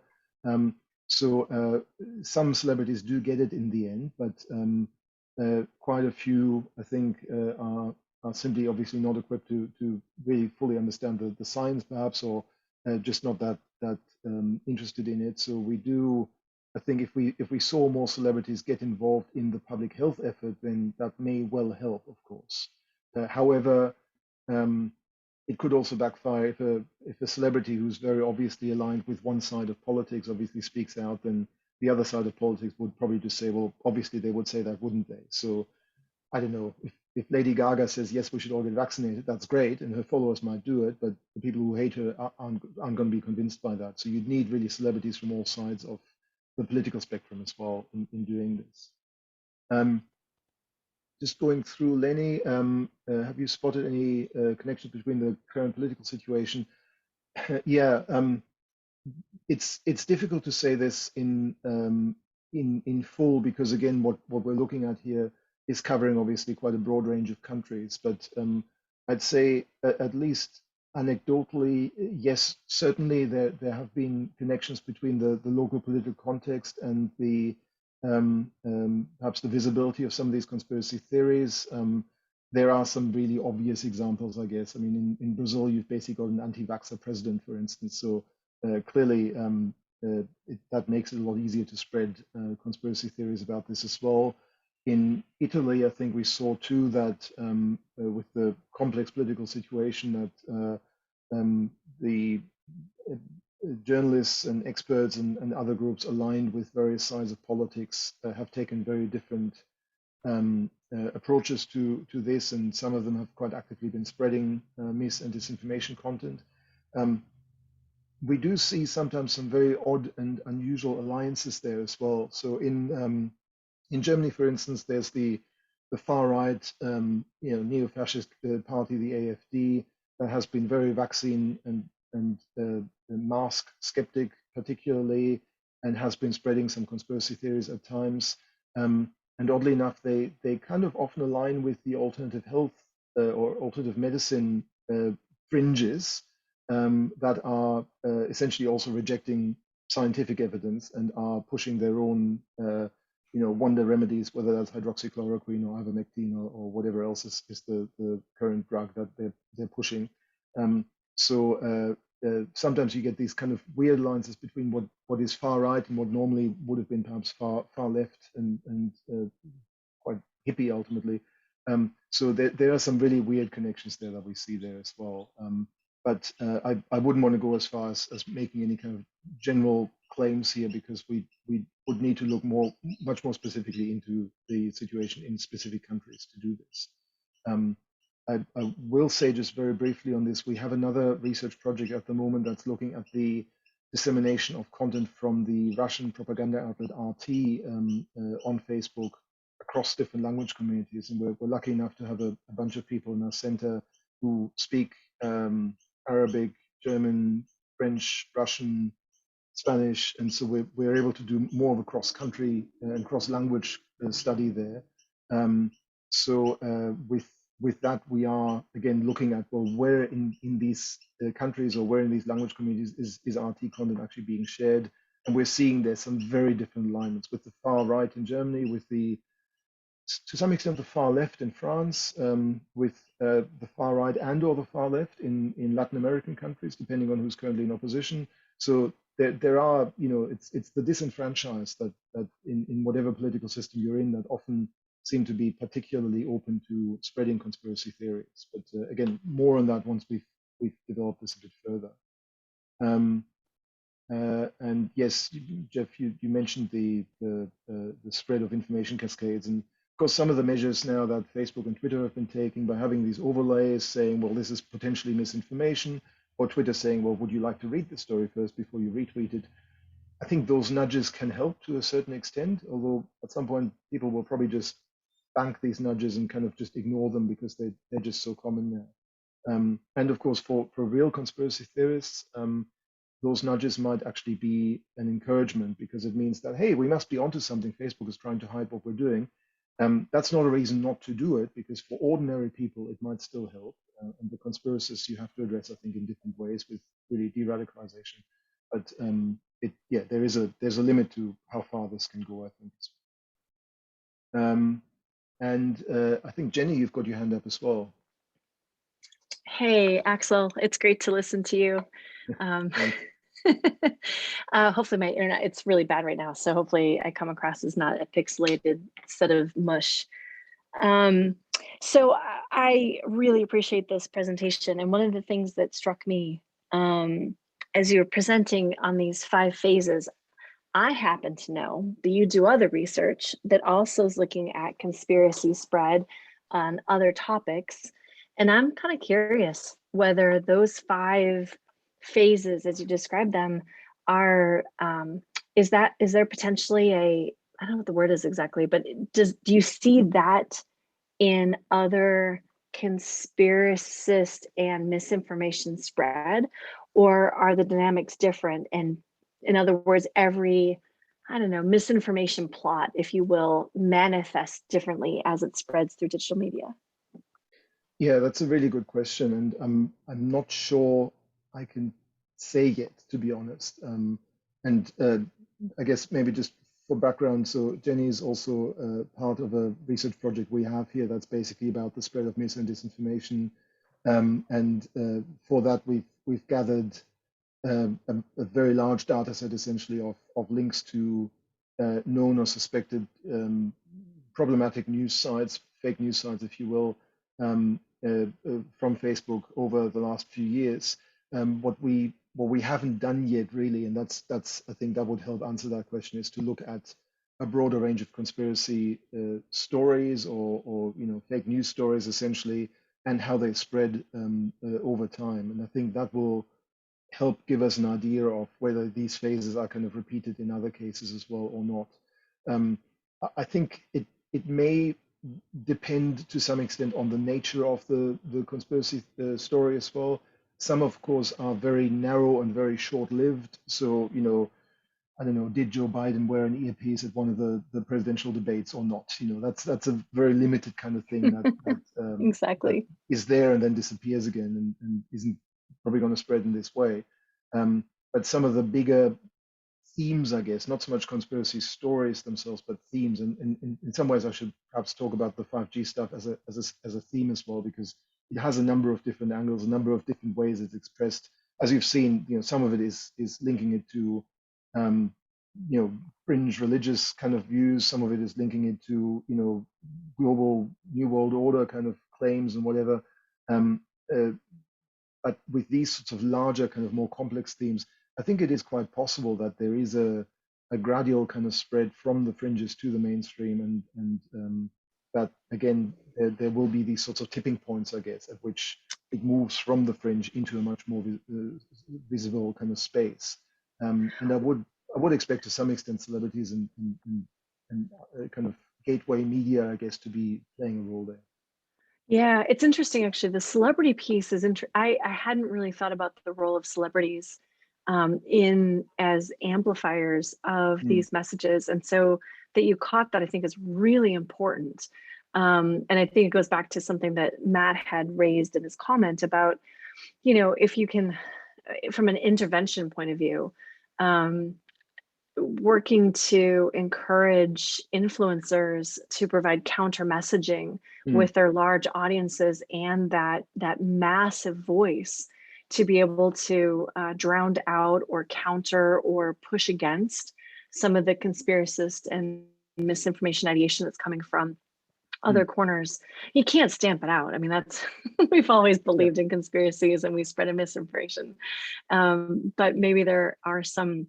Speaker 2: So some celebrities do get it in the end, but quite a few, I think, are simply obviously not equipped to really fully understand the science, perhaps, or just not that interested in it. So we do. I think if we saw more celebrities get involved in the public health effort, then that may well help, of course. However, it could also backfire if a celebrity who's very obviously aligned with one side of politics obviously speaks out, then the other side of politics would probably just say, well, obviously they would say that, wouldn't they? So I don't know, if Lady Gaga says, yes, we should all get vaccinated, that's great, and her followers might do it, but the people who hate her aren't going to be convinced by that. So you'd need really celebrities from all sides of the political spectrum as well in doing this. Just going through, Lenny, have you spotted any connection between the current political situation? Yeah, it's difficult to say this in in full, because again, what we're looking at here is covering obviously quite a broad range of countries. But I'd say at least anecdotally, yes, certainly there have been connections between the local political context and the perhaps the visibility of some of these conspiracy theories. There are some really obvious examples, I guess. I mean, in Brazil, you've basically got an anti-vaxxer president, for instance. So clearly, that makes it a lot easier to spread conspiracy theories about this as well. In Italy, I think we saw too that with the complex political situation that the journalists and experts and other groups aligned with various sides of politics have taken very different approaches to this, and some of them have quite actively been spreading mis and disinformation content. We do see sometimes some very odd and unusual alliances there as well. So in Germany, for instance, there's the far right, neo-fascist party, the AfD, that has been very vaccine and mask skeptic, particularly, and has been spreading some conspiracy theories at times. And oddly enough, they kind of often align with the alternative health or alternative medicine fringes that are essentially also rejecting scientific evidence and are pushing their own wonder remedies, whether that's hydroxychloroquine or ivermectin or whatever else is the current drug that they're pushing. So sometimes you get these kind of weird alliances between what is far right and what normally would have been perhaps far left and quite hippie ultimately. So there are some really weird connections there that we see there as well. But I wouldn't want to go as far as making any kind of general claims here, because we would need to look much more specifically into the situation in specific countries to do this. I will say just very briefly on this, we have another research project at the moment that's looking at the dissemination of content from the Russian propaganda outlet RT on Facebook across different language communities. And we're lucky enough to have a bunch of people in our center who speak Arabic, German, French, Russian, Spanish, and so we're able to do more of a cross-country and cross-language study there. So with that, we are again looking at, well, where in these countries or where in these language communities is RT content actually being shared, and we're seeing there's some very different alignments with the far right in Germany, with to some extent the far left in France, with the far right and or the far left in Latin American countries, depending on who's currently in opposition. So there are, it's the disenfranchised that in whatever political system you're in that often seem to be particularly open to spreading conspiracy theories. But again, more on that once we've developed this a bit further. And yes, Jeff, you mentioned the spread of information cascades, and of course, some of the measures now that Facebook and Twitter have been taking by having these overlays saying, well, this is potentially misinformation, or Twitter saying, well, would you like to read the story first before you retweet it? I think those nudges can help to a certain extent, although at some point people will probably just bank these nudges and kind of just ignore them because they're just so common now. And of course, for real conspiracy theorists, those nudges might actually be an encouragement, because it means that, hey, we must be onto something. Facebook is trying to hide what we're doing. That's not a reason not to do it, because for ordinary people, it might still help. And the conspiracists you have to address, I think, in different ways with really de-radicalization. But there's a limit to how far this can go, I think. And I think, Jenny, you've got your hand up as well.
Speaker 3: Hey, Axel, it's great to listen to you. Hopefully my internet, it's really bad right now, so hopefully I come across as not a pixelated set of mush. So I really appreciate this presentation, and one of the things that struck me as you were presenting on these 5 phases, I happen to know that you do other research that also is looking at conspiracy spread on other topics, and I'm kind of curious whether those 5 phases, as you describe them, are is there potentially I don't know what the word is exactly, but do you see that in other conspiracist and misinformation spread, or are the dynamics different? And in other words, every I don't know, misinformation plot, if you will, manifest differently as it spreads through digital media?
Speaker 2: Yeah, that's a really good question, and I'm not sure I can say yet, to be honest. And I guess maybe just for background, so Jenny is also part of a research project we have here that's basically about the spread of mis and disinformation. And for that, we've gathered a very large data set essentially of links to known or suspected problematic news sites, fake news sites, if you will, from Facebook over the last few years. What we haven't done yet really, and that's I think that would help answer that question, is to look at a broader range of conspiracy stories or fake news stories essentially, and how they spread over time. And I think that will help give us an idea of whether these phases are kind of repeated in other cases as well or not. I think it may depend to some extent on the nature of the conspiracy story as well. Some, of course, are very narrow and very short-lived. So, I don't know, did Joe Biden wear an earpiece at one of the presidential debates or not? That's a very limited kind of thing that
Speaker 3: Exactly.
Speaker 2: is there and then disappears again and isn't probably going to spread in this way. But some of the bigger themes, I guess, not so much conspiracy stories themselves, but themes. And in some ways, I should perhaps talk about the 5G stuff as a theme as well, because it has a number of different angles, a number of different ways it's expressed. As you've seen, some of it is linking it to fringe religious kind of views. Some of it is linking it to global new world order kind of claims and whatever. But with these sorts of larger, kind of more complex themes, I think it is quite possible that there is a gradual kind of spread from the fringes to the mainstream, and that again there will be these sorts of tipping points, I guess, at which it moves from the fringe into a much more visible kind of space. And I would expect to some extent celebrities and kind of gateway media, I guess, to be playing a role there.
Speaker 3: Yeah, it's interesting actually. The celebrity piece is I hadn't really thought about the role of celebrities in as amplifiers of these messages. And so that you caught that, I think, is really important. And I think it goes back to something that Matt had raised in his comment about, if you can, from an intervention point of view, working to encourage influencers to provide counter messaging with their large audiences and that massive voice to be able to drown out or counter or push against some of the conspiracist and misinformation ideation that's coming from other corners. You can't stamp it out. I mean, that's we've always believed in conspiracies and we spread a misinformation. But maybe there are some,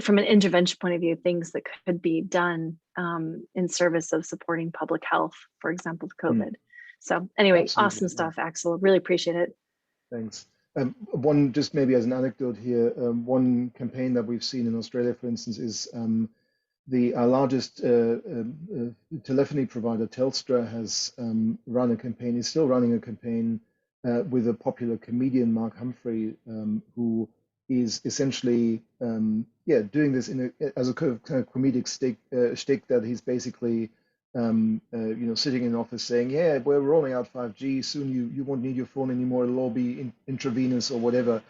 Speaker 3: from an intervention point of view, things that could be done in service of supporting public health, for example, COVID. So anyway,
Speaker 2: Absolutely.
Speaker 3: awesome stuff, Axel. Really appreciate it.
Speaker 2: Thanks. One, just maybe as an anecdote here, one campaign that we've seen in Australia, for instance, is our largest telephony provider, Telstra, has run a campaign, is still running a campaign with a popular comedian, Mark Humphrey, who is essentially doing this as a kind of comedic shtick that he's basically sitting in an office saying, yeah, we're rolling out 5G soon, you won't need your phone anymore, it'll all be intravenous or whatever.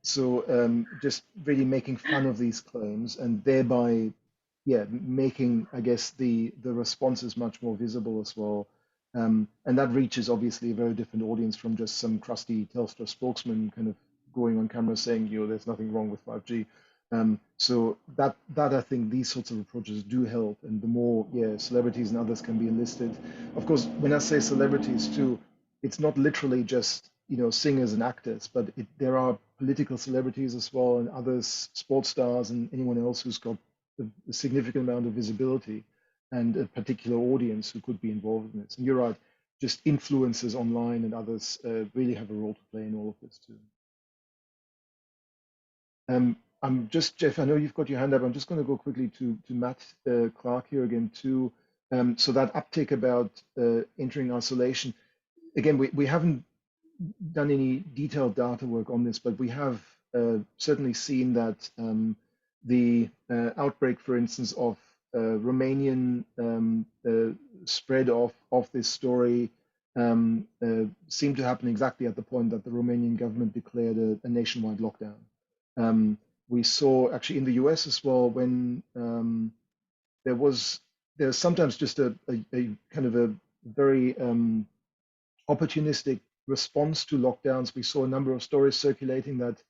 Speaker 2: So just really making fun of these claims and thereby making, I guess, the responses much more visible as well. And that reaches obviously a very different audience from just some crusty Telstra spokesman kind of going on camera saying, there's nothing wrong with 5G. So that I think these sorts of approaches do help, and the more celebrities and others can be enlisted. Of course, when I say celebrities too, it's not literally just singers and actors, but there are political celebrities as well, and others, sports stars, and anyone else who's got a significant amount of visibility and a particular audience who could be involved in this. And you're right, just influencers online and others really have a role to play in all of this too. I'm just, Jeff, I know you've got your hand up. I'm just going to go quickly to Matt Clark here again too. So that uptick about entering isolation, again, we haven't done any detailed data work on this, but we have certainly seen that the outbreak, for instance, of Romanian spread of this story seemed to happen exactly at the point that the Romanian government declared a nationwide lockdown. We saw actually in the US as well when there's sometimes just a kind of a very opportunistic response to lockdowns. We saw a number of stories circulating that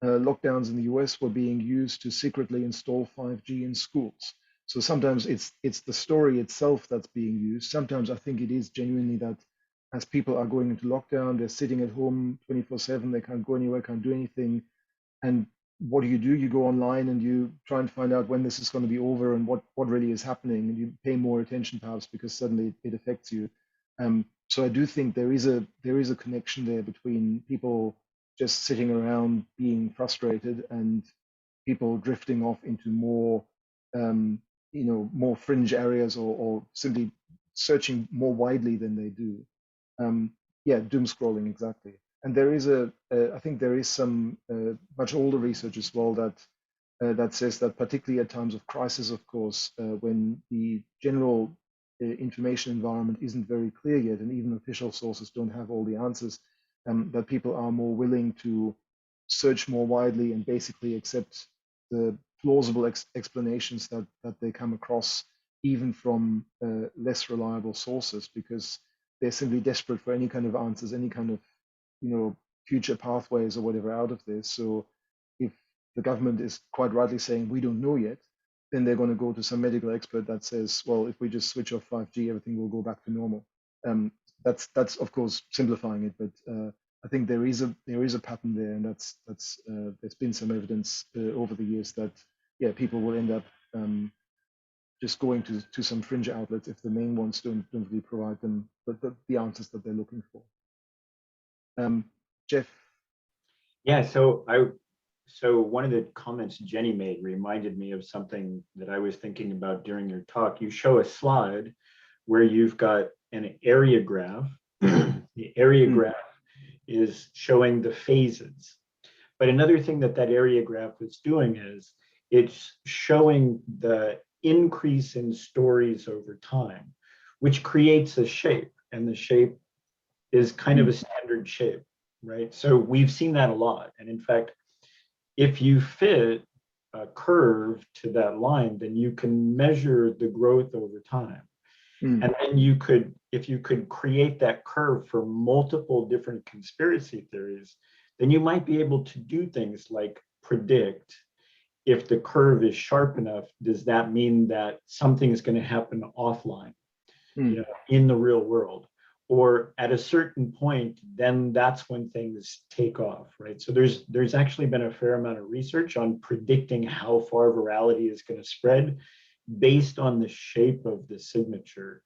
Speaker 2: lockdowns in the US were being used to secretly install 5G in schools. So sometimes it's the story itself that's being used. Sometimes I think it is genuinely that as people are going into lockdown, they're sitting at home 24/7, they can't go anywhere, can't do anything. And what do? You go online and you try and find out when this is going to be over and what really is happening, and you pay more attention perhaps because suddenly it affects you. So I do think there is a connection there between people just sitting around being frustrated and people drifting off into more more fringe areas or simply searching more widely than they do. Yeah, doom scrolling, exactly. And there is I think there is some much older research as well that says that particularly at times of crisis, of course, when the general information environment isn't very clear yet, and even official sources don't have all the answers, that people are more willing to search more widely and basically accept the plausible explanations that they come across, even from less reliable sources, because they're simply desperate for any kind of answers, any kind of future pathways or whatever out of this. So if the government is quite rightly saying we don't know yet, then they're going to go to some medical expert that says, well, if we just switch off 5G, everything will go back to normal. That's of course simplifying it, but I think there is a pattern there, and that's there's been some evidence over the years that people will end up just going to some fringe outlets if the main ones don't really provide them the answers that they're looking for. Jeff.
Speaker 1: Yeah, so one of the comments Jenny made reminded me of something that I was thinking about during your talk. You show a slide where you've got an area graph. The area graph is showing the phases. But another thing that area graph is doing is it's showing the increase in stories over time, which creates a shape, and the shape is kind of a standard shape, right? So we've seen that a lot. And in fact, if you fit a curve to that line, then you can measure the growth over time. And then if you could create that curve for multiple different conspiracy theories, then you might be able to do things like predict if the curve is sharp enough, does that mean that something is going to happen offline, in the real world? Or at a certain point, then that's when things take off, right? So there's actually been a fair amount of research on predicting how far virality is going to spread based on the shape of the signature.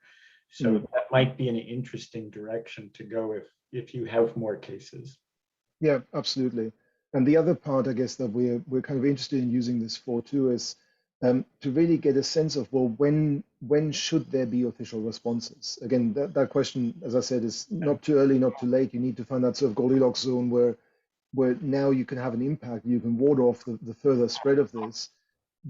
Speaker 1: So that might be an interesting direction to go if you have more cases.
Speaker 2: Yeah, absolutely. And the other part, I guess, that we're kind of interested in using this for too is to really get a sense of, well, when should there be official responses? Again, that question, as I said, is not too early, not too late. You need to find that sort of Goldilocks zone where now you can have an impact, you can ward off the further spread of this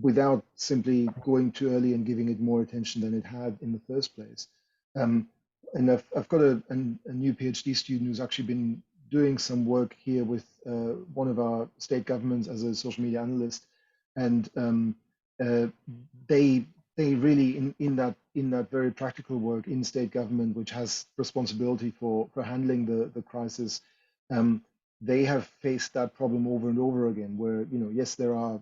Speaker 2: without simply going too early and giving it more attention than it had in the first place. And I've got a new PhD student who's actually been doing some work here with one of our state governments as a social media analyst, and they really in that very practical work in state government, which has responsibility for handling the crisis, they have faced that problem over and over again. Where yes, there are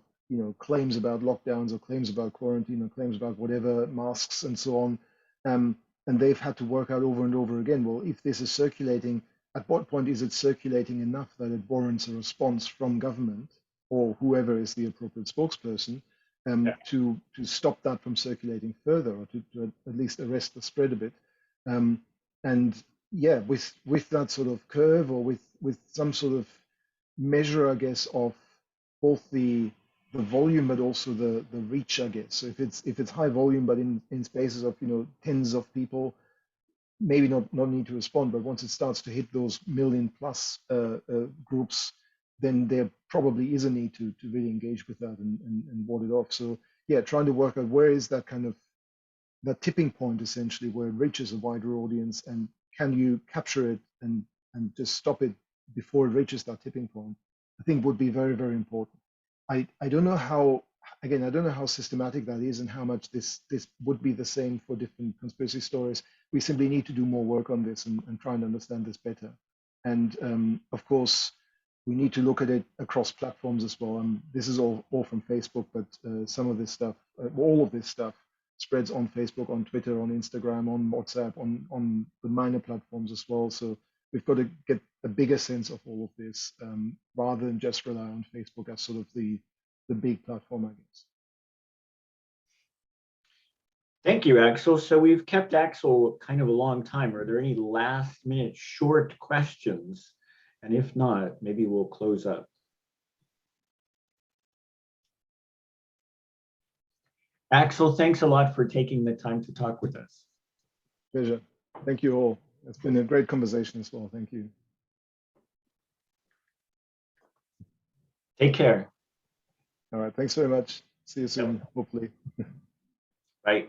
Speaker 2: claims about lockdowns or claims about quarantine or claims about whatever, masks and so on, and they've had to work out over and over again. Well, if this is circulating, at what point is it circulating enough that it warrants a response from government or whoever is the appropriate spokesperson to stop that from circulating further, or to at least arrest the spread a bit? And yeah, with that sort of curve, or with some sort of measure, I guess, of both the volume but also the reach, I guess. So if it's high volume but in spaces of tens of people, maybe not need to respond, but once it starts to hit those million plus groups, then there probably is a need to really engage with that and ward it off. So yeah, trying to work out where is that kind of that tipping point essentially where it reaches a wider audience, and can you capture it and just stop it before it reaches that tipping point, I think would be very, very important. I don't know how, again, I don't know how systematic that is and how much this would be the same for different conspiracy stories. We simply need to do more work on this and try and understand this better. And of course, we need to look at it across platforms as well. And this is all from Facebook, but some of this stuff, all of this stuff spreads on Facebook, on Twitter, on Instagram, on WhatsApp, on the minor platforms as well. So we've got to get a bigger sense of all of this rather than just rely on Facebook as sort of the big platform, I guess.
Speaker 1: Thank you, Axel. So we've kept Axel kind of a long time. Are there any last minute short questions? And if not, maybe we'll close up. Axel, thanks a lot for taking the time to talk with us.
Speaker 2: Pleasure. Thank you all. It's been a great conversation as well. Thank you.
Speaker 1: Take care.
Speaker 2: All right. Thanks very much. See you soon, hopefully.
Speaker 1: Bye.